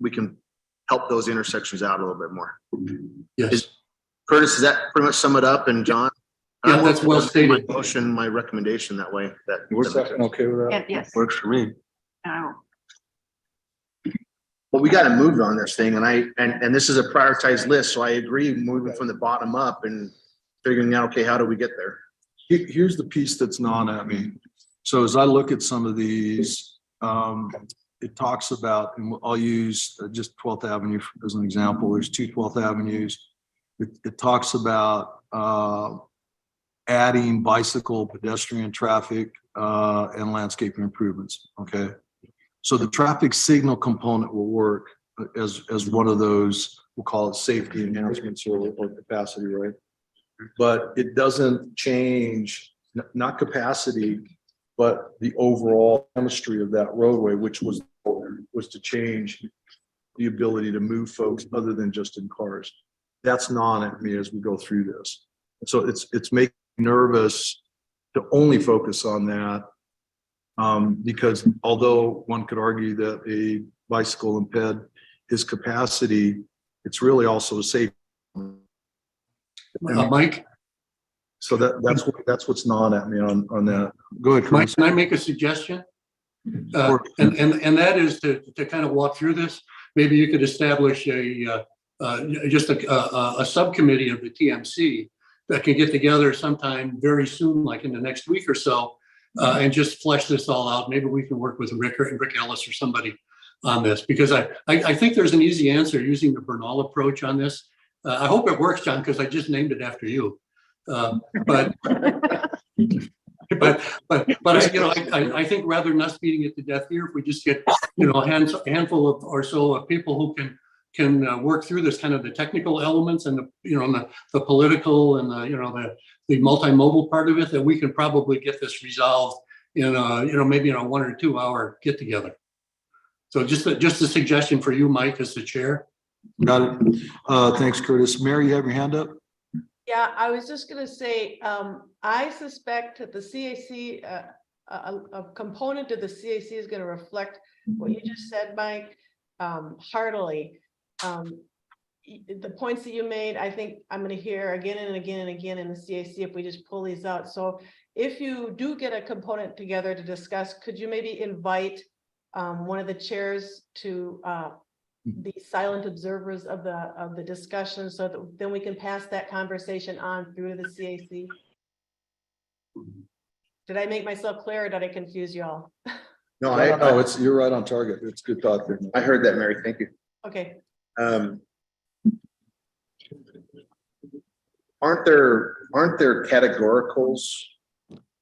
help those intersections out a little bit more. Yes. Curtis, does that pretty much sum it up? And John? Yeah, that's well stated. My motion, my recommendation that way. We're okay with that? Yes. Works for me. Well, we got to move on this thing, and this is a prioritized list, so I agree, moving from the bottom up and figuring out, okay, how do we get there? Here's the piece that's gnawing at me. So as I look at some of these, it talks about, and I'll use just 12th Avenue as an example. There's two 12th Avenues. It talks about adding bicycle, pedestrian traffic, and landscaping improvements. Okay. So the traffic signal component will work as one of those, we'll call it safety enhancements or capacity, right? But it doesn't change, not capacity, but the overall chemistry of that roadway, which was to change the ability to move folks other than just in cars. That's gnawing at me as we go through this. So it's making me nervous to only focus on that. Because although one could argue that a bicycle imped his capacity, it's really also a safety. Mike? So that's what's gnawing at me on that. Go ahead, Mike, Chris. can I make a suggestion? And that is to kind of walk through this. Maybe you could establish a subcommittee of the TMC that can get together sometime very soon, like in the next week or so, and just flesh this all out. Maybe we can work with Rick Ellis or somebody on this, because I think there's an easy answer using the Bernal approach on this. I hope it works, John, because I just named it after you. But I think rather than us beating it to death here, if we just get, a handful of or so of people who can work through this kind of the technical elements and the political and the multimodal part of it, that we can probably get this resolved in maybe in a 1 or 2 hour get together. So just a suggestion for you, Mike, as the chair. Got it. Thanks, Curtis. Mary, you have your hand up? Yeah, I was just gonna say, I suspect that the CAC, a component of the CAC is gonna reflect what you just said, Mike, heartily. The points that you made, I think I'm gonna hear again and again and again in the CAC if we just pull these out. So if you do get a component together to discuss, could you maybe invite one of the chairs to be silent observers of the discussion, so that then we can pass that conversation on through the CAC? Did I make myself clear, or did I confuse you all? No, You're right on target. It's good thought there. I heard that, Mary. Thank you. Okay, Aren't there categoricals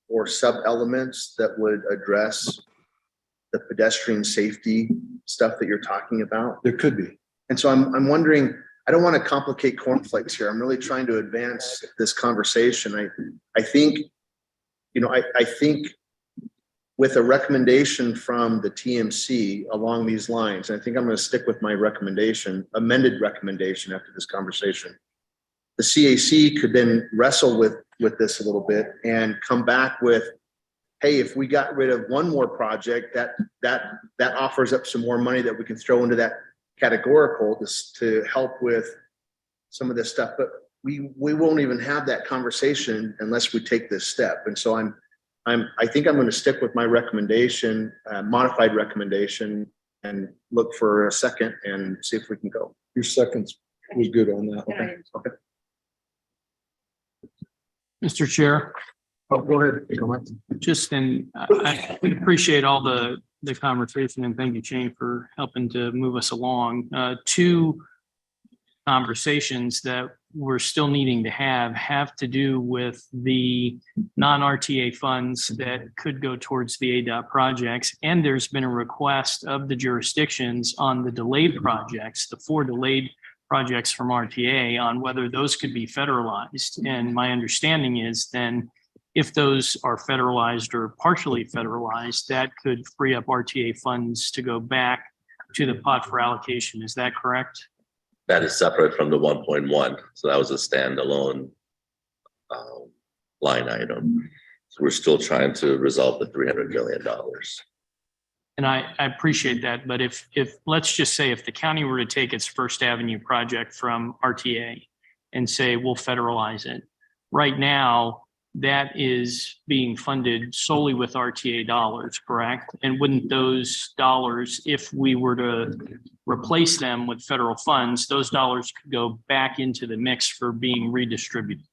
or sub-elements that would address the pedestrian safety stuff that you're talking about? There could be. And so I'm wondering, I don't want to complicate cornflakes here. I'm really trying to advance this conversation. I think, I think with a recommendation from the TMC along these lines, and I think I'm going to stick with my recommendation, amended recommendation after this conversation. The CAC could then wrestle with this a little bit and come back with, hey, if we got rid of one more project, that offers up some more money that we can throw into that categorical to help with some of this stuff. But we won't even have that conversation unless we take this step. And so I think I'm going to stick with my recommendation, modified recommendation, and look for a second and see if we can go. Your second was good on that. Okay. Mr. Chair, Oh, go ahead. I appreciate all the conversation, and thank you, Shane, for helping to move us along. Two conversations that we're still needing to have to do with the non-RTA funds that could go towards the ADOT projects. And there's been a request of the jurisdictions on the delayed projects, the 4 delayed projects from RTA, on whether those could be federalized. And my understanding is then, if those are federalized or partially federalized, that could free up RTA funds to go back to the pot for allocation. Is that correct? That is separate from the 1.1. So that was a standalone line item. So we're still trying to resolve the $300 million. And I appreciate that. But if let's just say if the county were to take its First Avenue project from RTA and say, we'll federalize it, right now, that is being funded solely with RTA dollars, correct? And wouldn't those dollars, if we were to replace them with federal funds, those dollars could go back into the mix for being redistributed?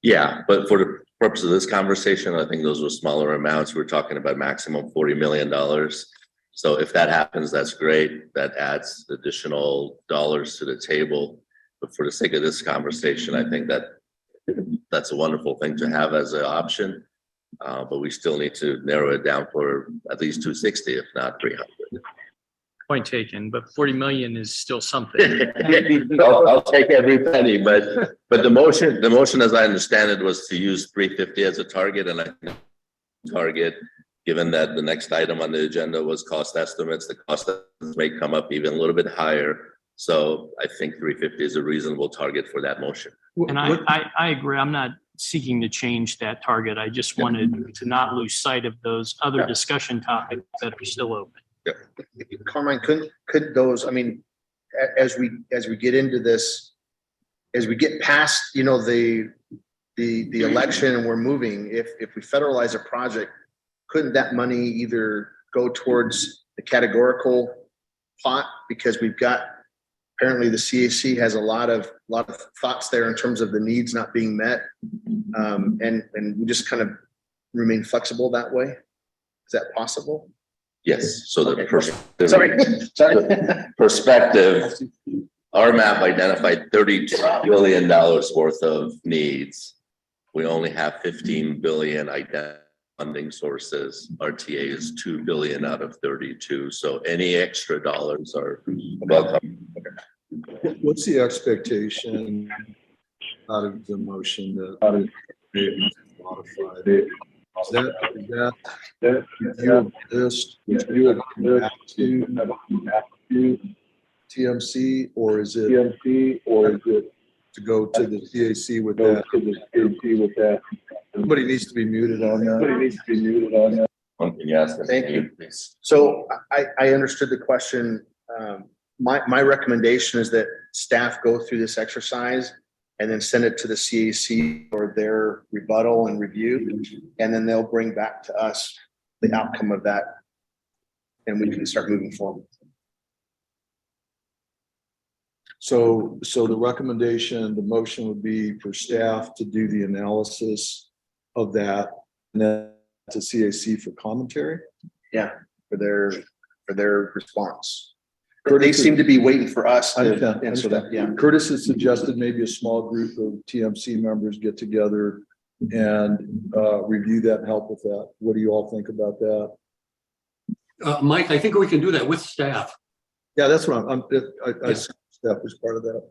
Yeah, but for the purpose of this conversation, I think those were smaller amounts. We're talking about maximum $40 million. So if that happens, that's great. That adds additional dollars to the table. But for the sake of this conversation, I think that's a wonderful thing to have as an option. But we still need to narrow it down for at least 260, if not 300. Point taken, but 40 million is still something. I'll take every penny, but the motion, as I understand it, was to use 350 as a target, and I think target, given that the next item on the agenda was cost estimates, the cost estimates may come up even a little bit higher. So I think 350 is a reasonable target for that motion. And I agree. I'm not seeking to change that target. I just wanted to not lose sight of those other discussion topics that are still open. Carmine, could those, I mean, as we get into this, as we get past, the election and we're moving, if we federalize a project, couldn't that money either go towards the categorical pot? Because we've got, apparently the CAC has a lot of thoughts there in terms of the needs not being met. And we just kind of remain flexible that way. Is that possible? Yes, so the Sorry. perspective, our map identified $32 billion worth of needs. We only have 15 billion identified funding sources. RTA is 2 billion out of 32. So any extra dollars are welcome. What's the expectation out of the motion that it's modified? Is that your list, which you would come back to TMC, or is it to go to the CAC with that? Somebody needs to be muted on that. One thing you asked. Thank you. So I understood the question. My recommendation is that staff go through this exercise and then send it to the CAC for their rebuttal and review. And then they'll bring back to us the outcome of that. And we can start moving forward. So the recommendation, the motion would be for staff to do the analysis of that and then to CAC for commentary. Yeah, for their response. They seem to be waiting for us to answer that. Yeah. Curtis has suggested maybe a small group of TMC members get together and review that and help with that. What do you all think about that? Mike, I think we can do that with staff. Yeah, that's what I staff was part of that.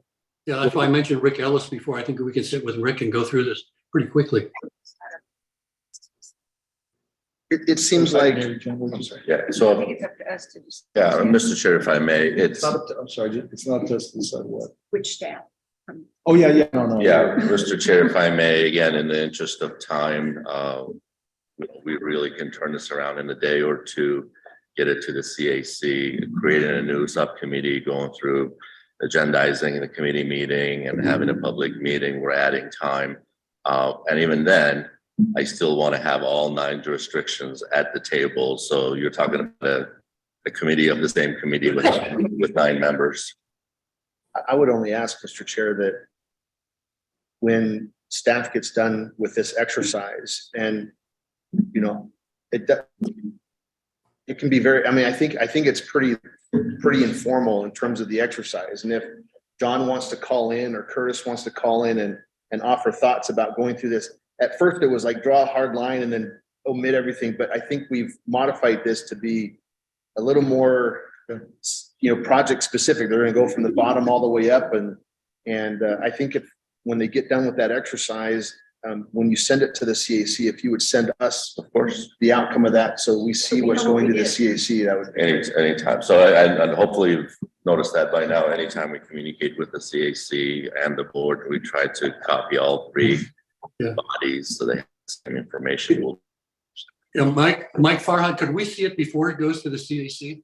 Yeah, that's why I mentioned Rick Ellis before. I think we can sit with Rick and go through this pretty quickly. It seems like, I'm sorry. Yeah, so, It's up to us to decide yeah, Mr. Chair, if I may, It's not, I'm sorry, it's not just decide what. which staff. Oh, yeah, no. yeah, Mr. Chair, if I may, again, in the interest of time, we really can turn this around in a day or two, get it to the CAC, creating a new subcommittee, going through agendizing the committee meeting and having a public meeting. We're adding time. And even then, I still want to have all 9 jurisdictions at the table. So you're talking about a committee of the same committee with 9 members. I would only ask, Mr. Chair, that when staff gets done with this exercise and, you know, it can be very, I mean, I think it's pretty informal in terms of the exercise. And if John wants to call in or Curtis wants to call in and offer thoughts about going through this, at first it was like draw a hard line and then omit everything. But I think we've modified this to be a little more, you know, project specific. They're going to go from the bottom all the way up. And I think when they get done with that exercise, when you send it to the CAC, if you would send us, of course, the outcome of that, so we see what's going to the CAC, that would be anytime. So and hopefully you've noticed that by now, anytime we communicate with the CAC and the board, we try to copy all 3 bodies so they have the same information. You know, Mike Farhad, could we see it before it goes to the CAC?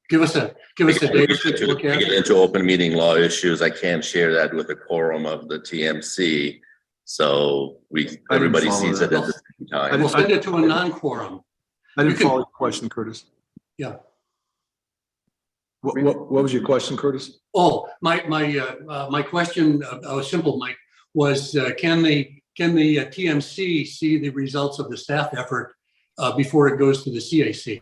Give us a day to look at get it. into open meeting law issues. I can't share that with a quorum of the TMC. So everybody sees it at the same I time. will send it to a non-quorum. I didn't follow your question, Curtis. Yeah. What was your question, Curtis? Oh, my question, was simple, Mike, was can the TMC see the results of the staff effort before it goes to the CAC?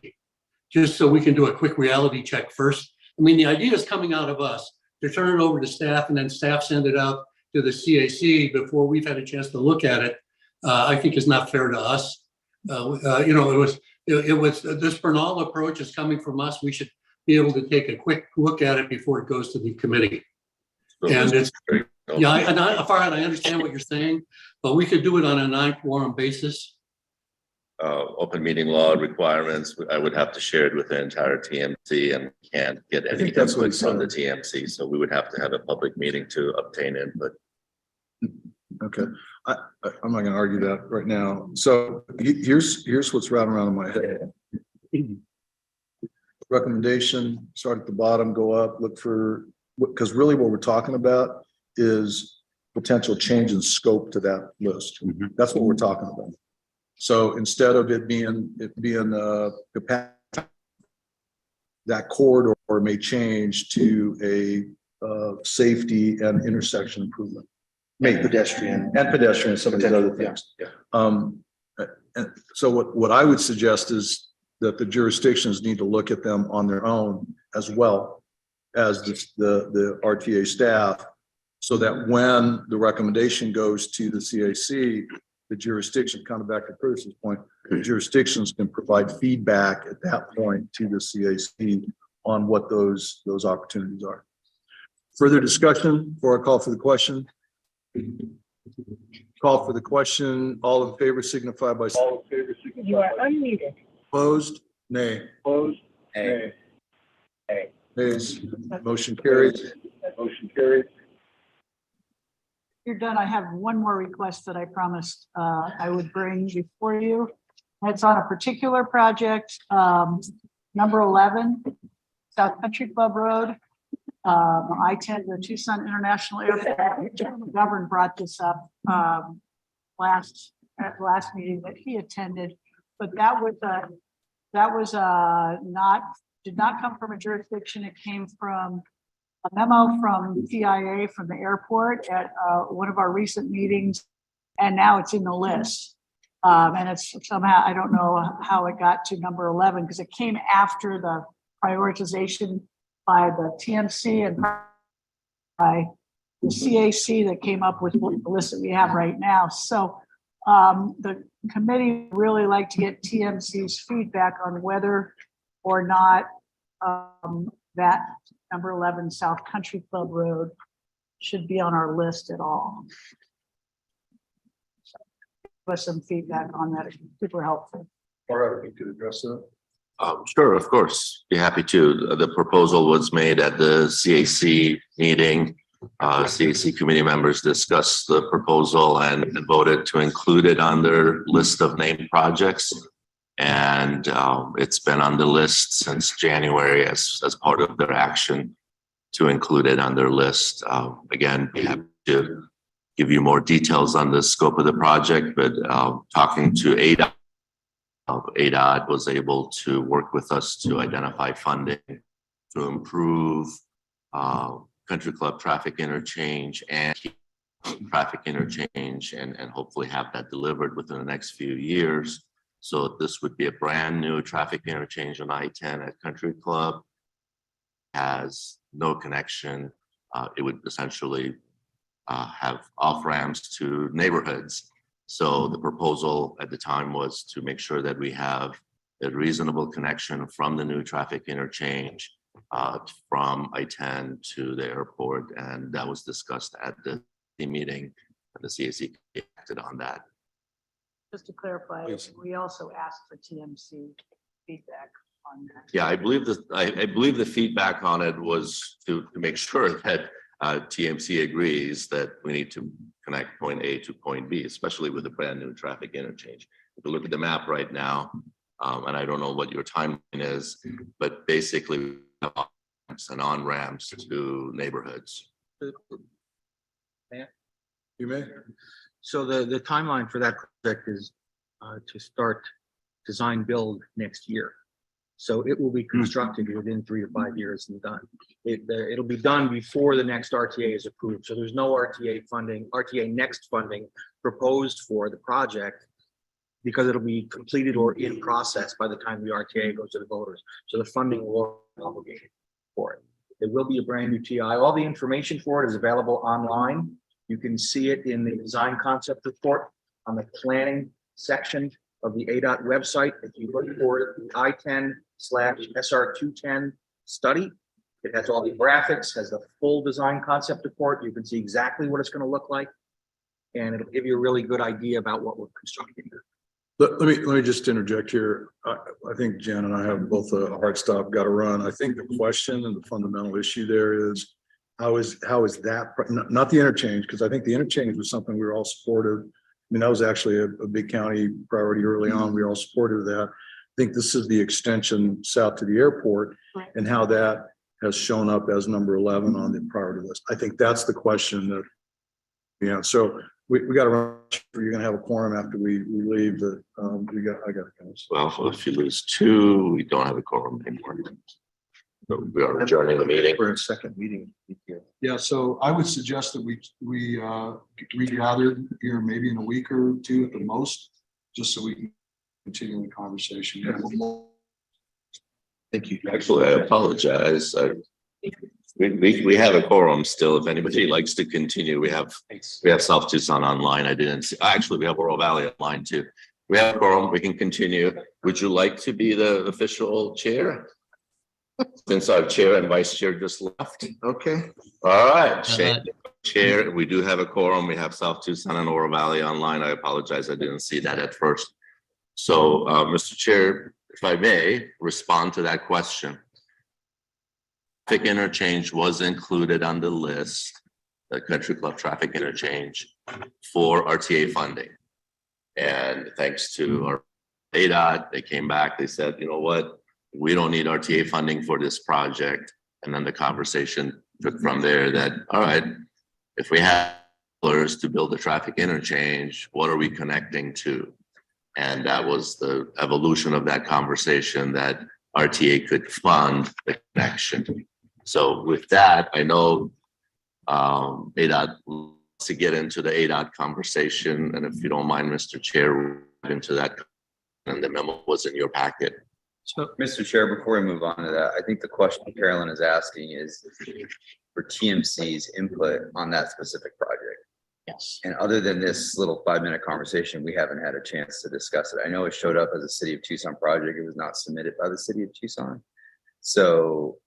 Just so we can do a quick reality check first. I mean, the idea is coming out of us. They turn it over to staff and then staff send it out to the CAC before we've had a chance to look at it. I think is not fair to us. You know, it was this Bernal approach is coming from us. We should be able to take a quick look at it before it goes to the committee. And it's, yeah, Farhad, I understand what you're saying, but we could do it on a non-quorum basis. Open meeting law requirements, I would have to share it with the entire TMC and can't get any think that's what input he from the said. TMC. So we would have to have a public meeting to obtain input. Okay, I'm not gonna argue that right now. So here's what's running around in my head. Recommendation, start at the bottom, go up, look for, because really what we're talking about is potential change in scope to that list. That's what we're talking about. So instead of it being that corridor may change to a safety and intersection improvement. make pedestrian. And pedestrian, some of these other things. Yeah. And so what I would suggest is that the jurisdictions need to look at them on their own as well as the RTA staff, so that when the recommendation goes to the CAC, the jurisdiction, kind of back to Chris's point, the jurisdictions can provide feedback at that point to the CAC on what those opportunities are. Further discussion before I call for the question? Call for the question. All in favor signify by saying You are unmuted. opposed. Nay. Opposed? Nay. Nays. Motion carries. Motion carried. You're done. I have one more request that I promised I would bring before you. It's on a particular project, number 11, South Country Club Road. I-10, the Tucson International Airport. Chairman McGovern brought this up at last meeting that he attended, but that was did not come from a jurisdiction. It came from a memo from TIA from the airport at one of our recent meetings, and now it's in the list. And it's somehow, I don't know how it got to number 11 because it came after the prioritization by the TMC and by the CAC that came up with the list that we have right now. So the committee really like to get TMC's feedback on whether or not that number 11 South Country Club Road should be on our list at all. Give us some feedback on that. It's super helpful. All right, we could address that. Sure, of course, be happy to. The proposal was made at the CAC meeting. CAC committee members discussed the proposal and voted to include it on their list of named projects. And it's been on the list since January as part of their action to include it on their list. Again, be happy to give you more details on the scope of the project, but talking to ADOT was able to work with us to identify funding to improve country club traffic interchange and traffic interchange and hopefully have that delivered within the next few years. So this would be a brand new traffic interchange on I-10 at Country Club. Has no connection. It would essentially have off ramps to neighborhoods. So the proposal at the time was to make sure that we have a reasonable connection from the new traffic interchange from I-10 to the airport. And that was discussed at the meeting and the CAC acted on that. Just to clarify, Please. we also asked for TMC feedback on that. Yeah, I believe the feedback on it was to make sure that TMC agrees that we need to connect point A to point B, especially with a brand new traffic interchange. If you look at the map right now, and I don't know what your timeline is, but basically ramps and on ramps to neighborhoods. You may. So the timeline for that project is to start design build next year. So it will be constructed within 3 to 5 years and done. It'll be done before the next RTA is approved. So there's no RTA next funding proposed for the project because it'll be completed or in process by the time the RTA goes to the voters. So the funding will be obligated for it. There will be a brand new TI. All the information for it is available online. You can see it in the design concept report on the planning section of the ADOT website. If you look for the I-10/SR210 study, it has all the graphics, has the full design concept report. You can see exactly what it's going to look like. And it'll give you a really good idea about what we're constructing. Let me just interject here. I think Jen and I have both a hard stop, got to run. I think the question and the fundamental issue there is how is that, not the interchange, because I think the interchange was something we were all supportive. I mean, that was actually a big county priority early on. We were all supportive of that. I think this is the extension south to the airport and how that has shown up as number 11 on the priority list. I think that's the question that, so we got to run. You're going to have a quorum after we leave. I got to go. Well, if you lose 2, we don't have a quorum anymore. So we are adjourning the meeting. We're in second meeting. Yeah, so I would suggest that we regather here maybe in a week or 2 at the most, just so we can continue the conversation. Thank you. Actually, I apologize. We have a quorum still. If anybody likes to continue, we have South Tucson online. I didn't see, actually, we have Oro Valley online too. We have a quorum. We can continue. Would you like to be the official chair? Since our chair and vice chair just left. Okay. All right, Shane, chair. We do have a quorum. We have South Tucson and Oro Valley online. I apologize. I didn't see that at first. So, Mr. Chair, if I may respond to that question. Traffic interchange was included on the list, the Country Club traffic interchange for RTA funding. And thanks to our ADOT, they came back, they said, you know what, we don't need RTA funding for this project. And then the conversation took from there that, all right, if we have dollars to build a traffic interchange, what are we connecting to? And that was the evolution of that conversation, that RTA could fund the connection. So with that, I know ADOT wants to get into the ADOT conversation. And if you don't mind, Mr. Chair, into that, and the memo was in your packet. So, Mr. Chair, before we move on to that, I think the question Carolyn is asking is for TMC's input on that specific project. Yes. And other than this little 5-minute conversation, we haven't had a chance to discuss it. I know it showed up as a City of Tucson project. It was not submitted by the City of Tucson. So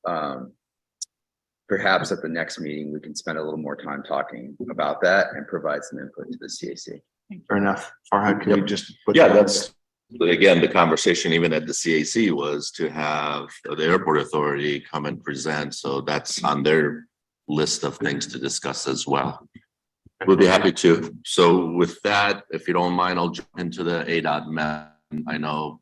perhaps at the next meeting, we can spend a little more time talking about that and provide some input to the CAC. Fair enough. Farhad, can you just? Yeah, that's, again, the conversation even at the CAC was to have the airport authority come and present. So that's on their list of things to discuss as well. We'll be happy to. So with that, if you don't mind, I'll jump into the ADOT map. I know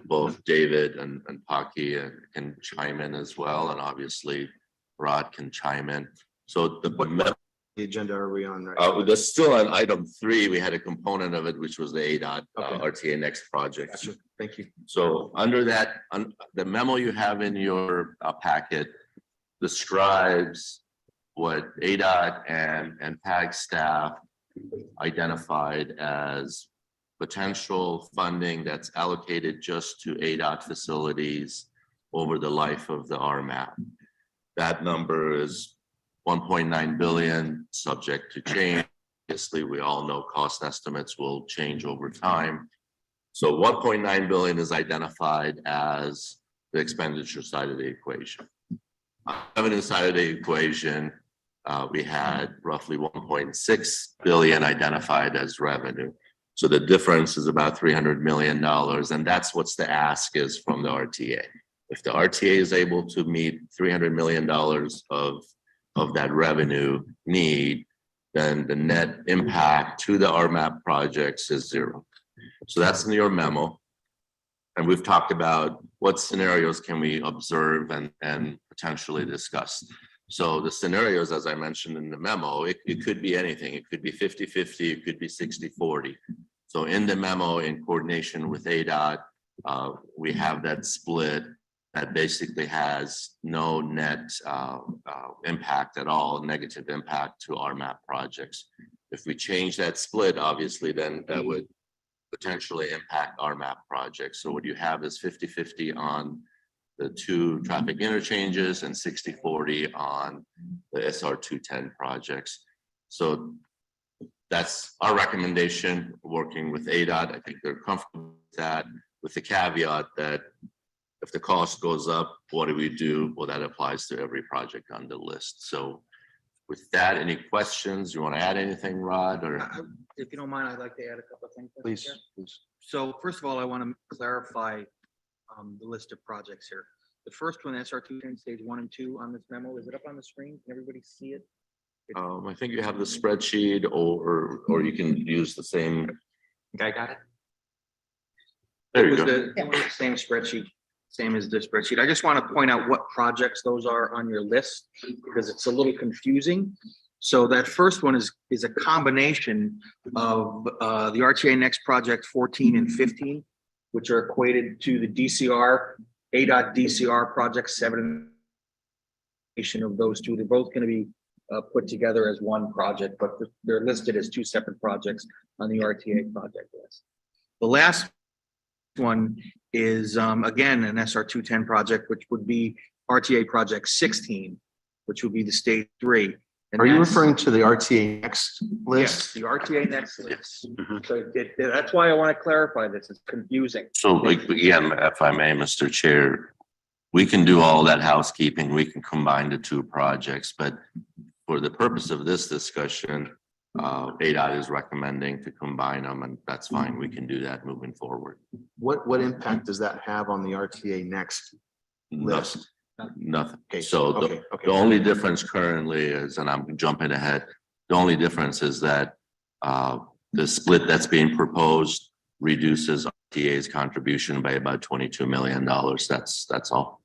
both David and Paki can chime in as well. And obviously Rod can chime in. So the agenda are we on right? there's still on item 3, we had a component of it, which was the ADOT Okay. RTA Next project. Gotcha. Thank you. So under that, the memo you have in your packet describes what ADOT and PAG staff identified as potential funding that's allocated just to ADOT facilities over the life of the RMAP. That number is 1.9 billion, subject to change. Obviously, we all know cost estimates will change over time. So 1.9 billion is identified as the expenditure side of the equation. Revenue side of the equation, we had roughly 1.6 billion identified as revenue. So the difference is about $300 million. And that's what's the ask is from the RTA. If the RTA is able to meet $300 million of that revenue need, then the net impact to the RMAP projects is 0. So that's in your memo. And we've talked about what scenarios can we observe and potentially discuss. So the scenarios, as I mentioned in the memo, it could be anything. It could be 50-50, it could be 60-40. So in the memo, in coordination with ADOT, we have that split that basically has no net impact at all, negative impact to RMAP projects. If we change that split, obviously, then that would potentially impact RMAP projects. So what you have is 50-50 on the 2 traffic interchanges and 60-40 on the SR 210 projects. So that's our recommendation, working with ADOT. I think they're comfortable with that, with the caveat that if the cost goes up, what do we do? Well, that applies to every project on the list. So with that, any questions? You want to add anything, Rod? Or If you don't mind, I'd like to add a couple of things. Mr. Please, Chair. please. So first of all, I want to clarify the list of projects here. The first one, SR210 stage 1 and 2 on this memo, is it up on the screen? Can everybody see it? I think you have the spreadsheet, or you can use the same. I got it. There It you was go. the same spreadsheet, same as this spreadsheet. I just want to point out what projects those are on your list because it's a little confusing. So that first one is a combination of the RTA Next project 14 and 15, which are equated to the DCR, ADOT DCR project 7 of those two. They're both going to be put together as one project, but they're listed as 2 separate projects on the RTA project list. The last one is again an SR 210 project, which would be RTA project 16, which will be the stage 3. And Are you that's- referring to the RTA next Yes, list? the RTA next list. Mhm. So that's why I want to clarify this. It's confusing. So like, again, if I may, Mr. Chair, we can do all that housekeeping. We can combine the two projects, but for the purpose of this discussion, ADOT is recommending to combine them, and that's fine. We can do that moving forward. What impact does that have on the RTA next list? Nothing. Nothing. Okay, So okay. the only difference currently is, and I'm jumping ahead, the only difference is that the split that's being proposed reduces RTA's contribution by about $22 million. That's all.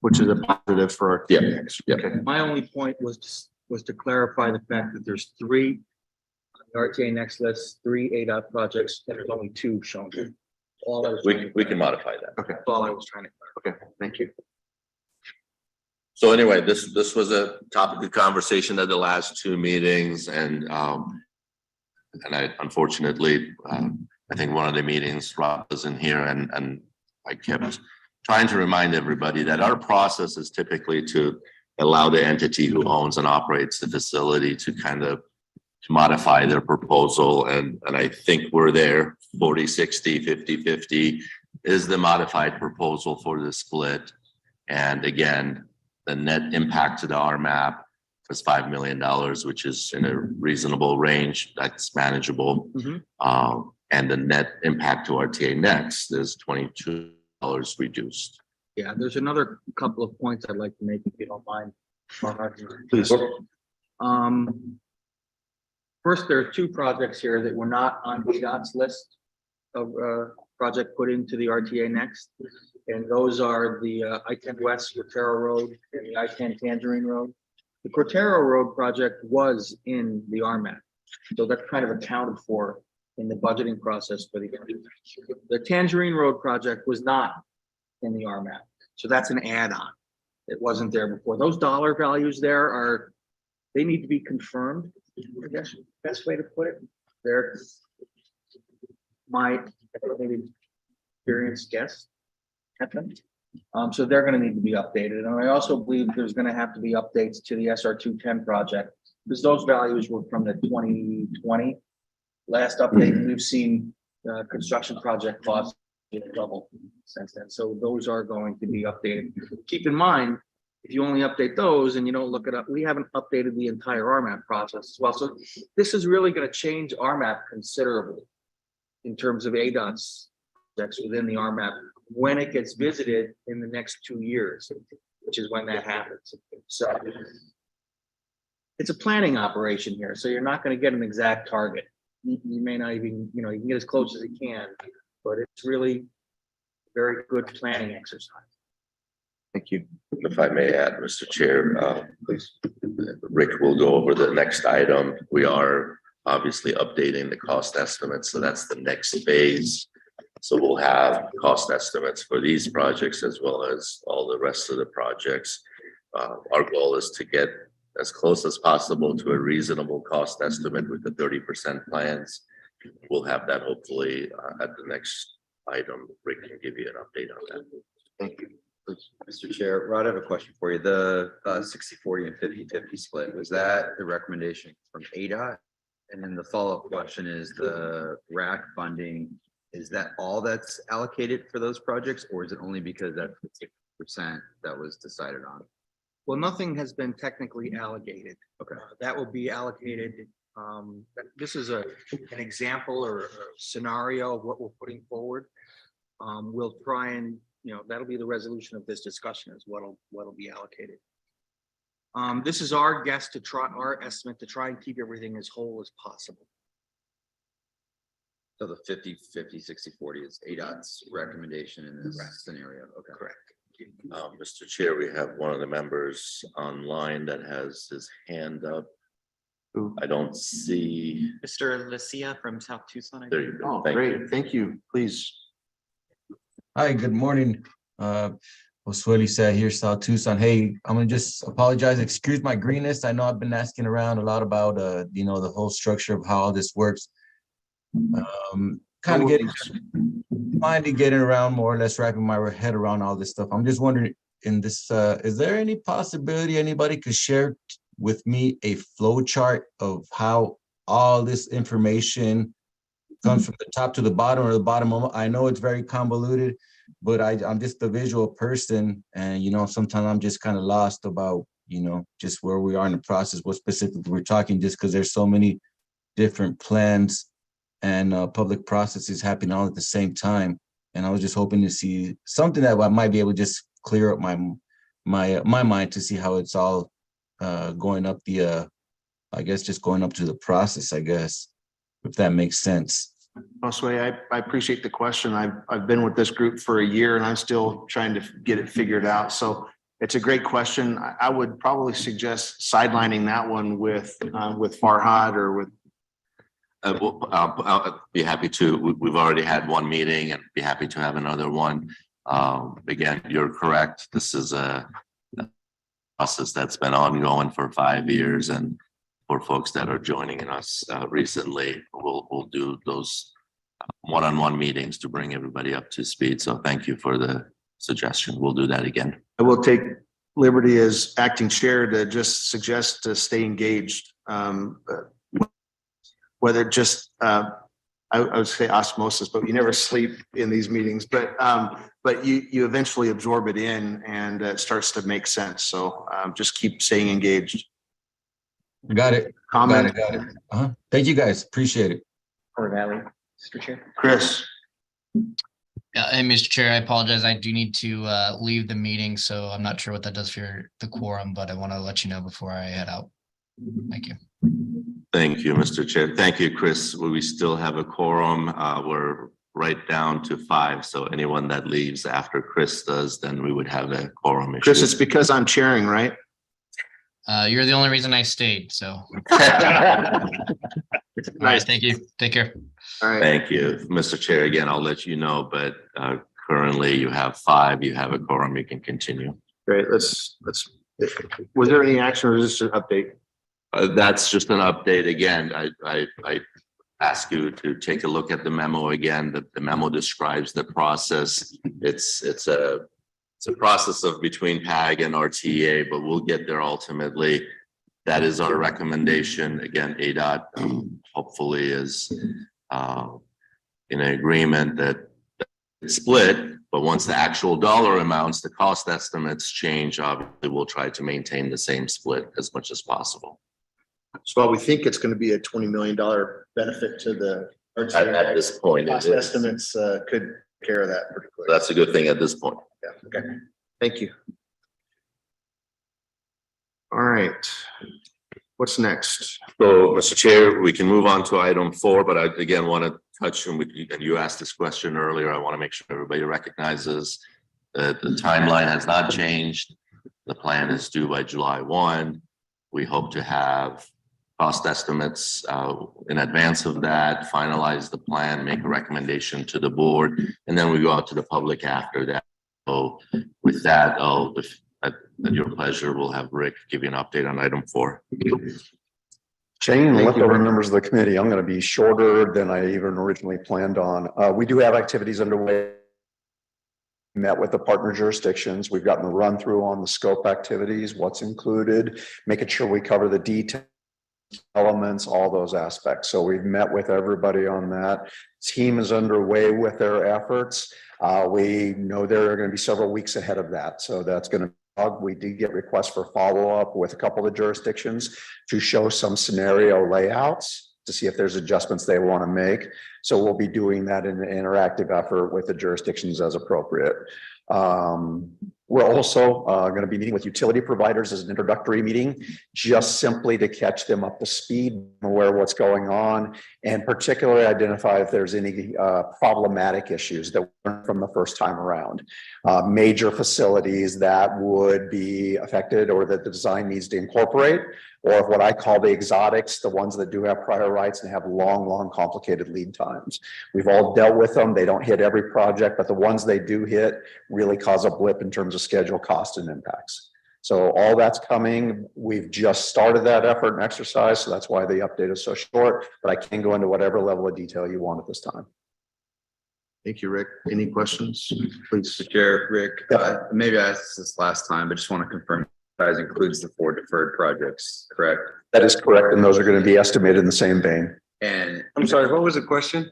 Which is a positive for Yeah. RTA next. Yeah. Okay. My only point was to clarify the fact that there's 3 on the RTA next list, 3 ADOT projects, and there's only 2 shown. All I was trying to- We can modify that. Okay. That's all I was trying to. Okay. Thank you. So anyway, this was a topic of conversation at the last 2 meetings, and I unfortunately, I think one of the meetings Rob wasn't here, and I kept trying to remind everybody that our process is typically to allow the entity who owns and operates the facility to kind of to modify their proposal, and I think we're there. 40-60, 50-50 is the modified proposal for the split, and again, the net impact to the RMAP was $5 million, which is in a reasonable range. That's manageable. Mhm. And the net impact to RTA next is $22 reduced. Yeah, there's another couple of points I'd like to make, if you don't mind. Please. First, there are 2 projects here that were not on VDOT's list of project put into the RTA next. And those are the I-10 West Cortero Road and the I-10 Tangerine Road. The Cortero Road project was in the RMAP. So that's kind of accounted for in the budgeting process for the RMAP. The Tangerine Road project was not in the RMAP. So that's an add-on. It wasn't there before. Those dollar values there are, they need to be confirmed. I guess best way to put it. They're my maybe experienced guess at them. So they're gonna need to be updated. And I also believe there's gonna have to be updates to the SR 210 project, because those values were from the 2020. Last update, we've seen construction project costs double since then. So those are going to be updated. Keep in mind, if you only update those and you don't look it up, we haven't updated the entire RMAP process as well. So this is really gonna change RMAP considerably in terms of ADOT's projects within the RMAP when it gets visited in the next 2 years, which is when that happens. So it's a planning operation here, so you're not going to get an exact target. You may not even, you can get as close as you can, but it's really a very good planning exercise. Thank you. If I may add, Mr. Chair, please, Rick will go over the next item. We are obviously updating the cost estimates, so that's the next phase. So we'll have cost estimates for these projects as well as all the rest of the projects. Our goal is to get as close as possible to a reasonable cost estimate with the 30% plans. We'll have that hopefully at the next item. Rick can give you an update on that. Thank you. Mr. Chair, Rod, I have a question for you. The 60-40 and 50-50 split, was that the recommendation from ADOT? And then the follow-up question is the RAC funding, is that all that's allocated for those projects, or is it only because that's the 6% that was decided on? Well, nothing has been technically allocated. Okay. That will be allocated. This is an example or a scenario of what we're putting forward. We'll try and, that'll be the resolution of this discussion is what'll be allocated. This is our our estimate to try and keep everything as whole as possible. So the 50-50, 60-40 is ADOT's recommendation in this scenario. Okay. Correct. Mr. Chair, we have one of the members online that has his hand up. I don't see. Mr. Lucia from South Tucson. There you go. Oh, Thank you. great. Thank you. Please. Hi, good morning. Josué Lisa here, South Tucson. Hey, I'm gonna just apologize, excuse my greenness. I know I've been asking around a lot about, the whole finally getting around more or less wrapping my head around all this stuff. I'm just wondering, in this, is there any possibility anybody could share with me a flow chart of how all this information comes from the top to the bottom or the bottom of, I know it's very convoluted, but I'm just a visual person, and sometimes I'm just kind of lost about, just where we are in the process, what specifically we're talking, just because there's so many different plans and public processes happening all at the same time. And I was just hoping to see something that I might be able to just clear up my mind to see how it's all going up the, I guess, just going up to the process, I guess, if that makes sense. Josue, I appreciate the question. I've been with this group for a year and I'm still trying to get it figured out. So it's a great question. I would probably suggest sidelining that one with Farhad or with. I'll be happy to. We've already had one meeting and be happy to have another one. Again, you're correct. This is a process that's been ongoing for 5 years, and for folks that are joining us recently, we'll do those one-on-one meetings to bring everybody up to speed. So thank you for the suggestion. We'll do that again. I will take liberty as acting chair to just suggest to stay engaged. Whether just I would say osmosis, but you never sleep in these meetings. But you eventually absorb it in, and it starts to make sense. So just keep staying engaged. Got it. Comment. Got it. Thank you guys. Appreciate it. Or Valley, Mr. Chair. Chris. Hey, Mr. Chair, I apologize. I do need to leave the meeting, so I'm not sure what that does for the quorum, but I want to let you know before I head out. Thank you. Thank you, Mr. Chair. Thank you, Chris. We still have a quorum. We're right down to 5. So anyone that leaves after Chris does, then we would have a quorum issue. Chris, it's because I'm chairing, right? You're the only reason I stayed, so. Nice. Thank you. Take care. All right. Thank you, Mr. Chair. Again, I'll let you know, but currently you have 5. You have a quorum. You can continue. Great. Let's. Was there any action or is this an update? That's just an update. Again, I ask you to take a look at the memo again. The memo describes the process. It's a process of between PAG and RTA, but we'll get there ultimately. That is our recommendation. Again, ADOT hopefully is in agreement that it's split, but once the actual dollar amounts, the cost estimates change, obviously we'll try to maintain the same split as much as possible. So we think it's going to be a $20 million benefit to the RTA. At this point, cost estimates could care of that pretty quick. That's a good thing at this point. Yeah. Okay. Thank you. All right. What's next? So, Mr. Chair, we can move on to item 4, but I again want to touch on with you, and you asked this question earlier. I want to make sure everybody recognizes that the timeline has not changed. The plan is due by July 1. We hope to have cost estimates in advance of that, finalize the plan, make a recommendation to the board, and then we go out to the public after that. So with that, at your pleasure, we'll have Rick give you an update on item 4. Shane, leftover members of the committee, I'm going to be shorter than I even originally planned on. We do have activities underway. Met with the partner jurisdictions. We've gotten the run through on the scope activities, what's included, making sure we cover the detail elements, all those aspects. So we've met with everybody on that. Team is underway with their efforts. We know there are going to be several weeks ahead of that. So that's going to, we did get requests for follow-up with a couple of jurisdictions to show some scenario layouts to see if there's adjustments they want to make. So we'll be doing that in an interactive effort with the jurisdictions as appropriate. We're also going to be meeting with utility providers as an introductory meeting, just simply to catch them up to speed, aware of what's going on, and particularly identify if there's any problematic issues that weren't from the first time around. Major facilities that would be affected or that the design needs to incorporate, or what I call the exotics, the ones that do have prior rights and have long, complicated lead times. We've all dealt with them. They don't hit every project, but the ones they do hit really cause a blip in terms of schedule, cost, and impacts. So all that's coming. We've just started that effort and exercise, so that's why the update is so short, but I can go into whatever level of detail you want at this time. Thank you, Rick. Any questions? Please. Mr. Chair, Rick, maybe I asked this last time, but just want to confirm, guys, includes the 4 deferred projects, correct? That is correct, and those are going to be estimated in the same vein. And I'm sorry, what was the question?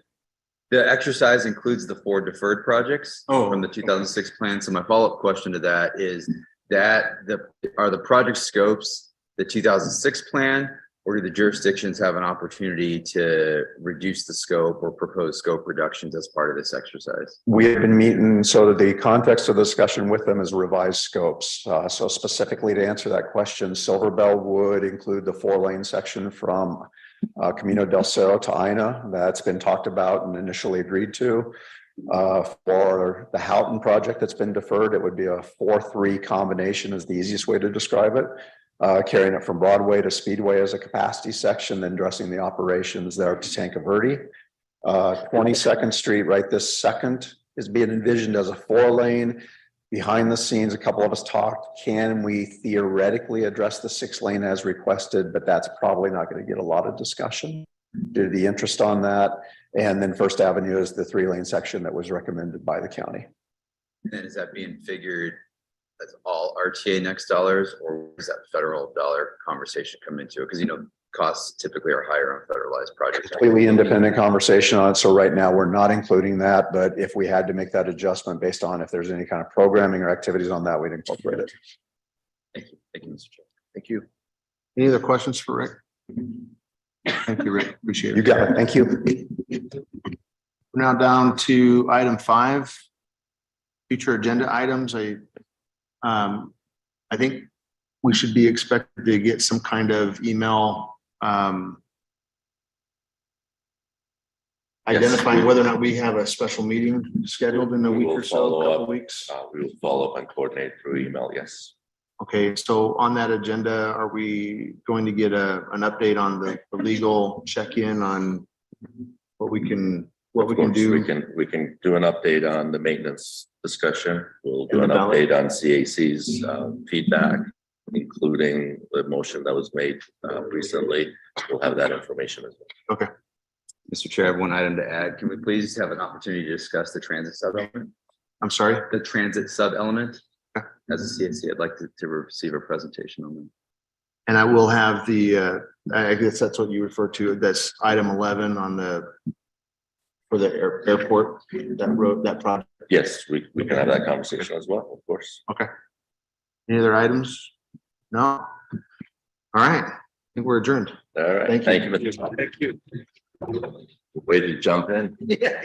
the exercise includes the 4 deferred projects Oh. from the 2006 plan. So my follow-up question to that is are the project scopes the 2006 plan, or do the jurisdictions have an opportunity to reduce the scope or propose scope reductions as part of this exercise? We have been meeting, so the context of the discussion with them is revised scopes. So specifically to answer that question, Silver Bell would include the 4-lane section from Camino del Cerro to Ina. That's been talked about and initially agreed to. For the Houghton project that's been deferred, it would be a 4-3 combination is the easiest way to describe it. Carrying it from Broadway to Speedway as a capacity section, then addressing the operations there to Tanca Verde. 22nd Street right this second is being envisioned as a 4-lane. Behind the scenes, a couple of us talked, can we theoretically address the 6-lane as requested, but that's probably not going to get a lot of discussion due to the interest on that. And then First Avenue is the 3-lane section that was recommended by the county. And is that being figured as all RTA next dollars, or is that federal dollar conversation come into it? Because, you know, costs typically are higher on federalized projects. Completely independent conversation on it. So right now, we're not including that, but if we had to make that adjustment based on if there's any kind of programming or activities on that, we'd incorporate it. Thank you, Mr. Chair. Thank you. Any other questions for Rick? Thank you, Rick. Appreciate it. You got it. Thank you. We're now down to item 5, future agenda items. I think we should be expected to get some kind of email identifying whether or not we have a special meeting scheduled in a week or so, a couple of weeks. We will follow up and coordinate through email, yes. Okay, so on that agenda, are we going to get an update on the legal check-in on what we can do? We can do an update on the maintenance discussion. We'll do And an the ballot. update on CAC's feedback, including the motion that was made recently. We'll have that information as well. Okay. Mr. Chair, I have one item to add. Can we please have an opportunity to discuss the transit sub-element? I'm sorry? The transit sub-element. As a CAC, I'd like to receive a presentation on that. And I will have the, I guess that's what you refer to, that's item 11 on for the airport, that road, that project. Yes, we can have that conversation as well, of course. Okay. Any other items? No? All right. I think we're adjourned. All right. Thank you. Thank you. Thank you. Way to jump in. Yeah.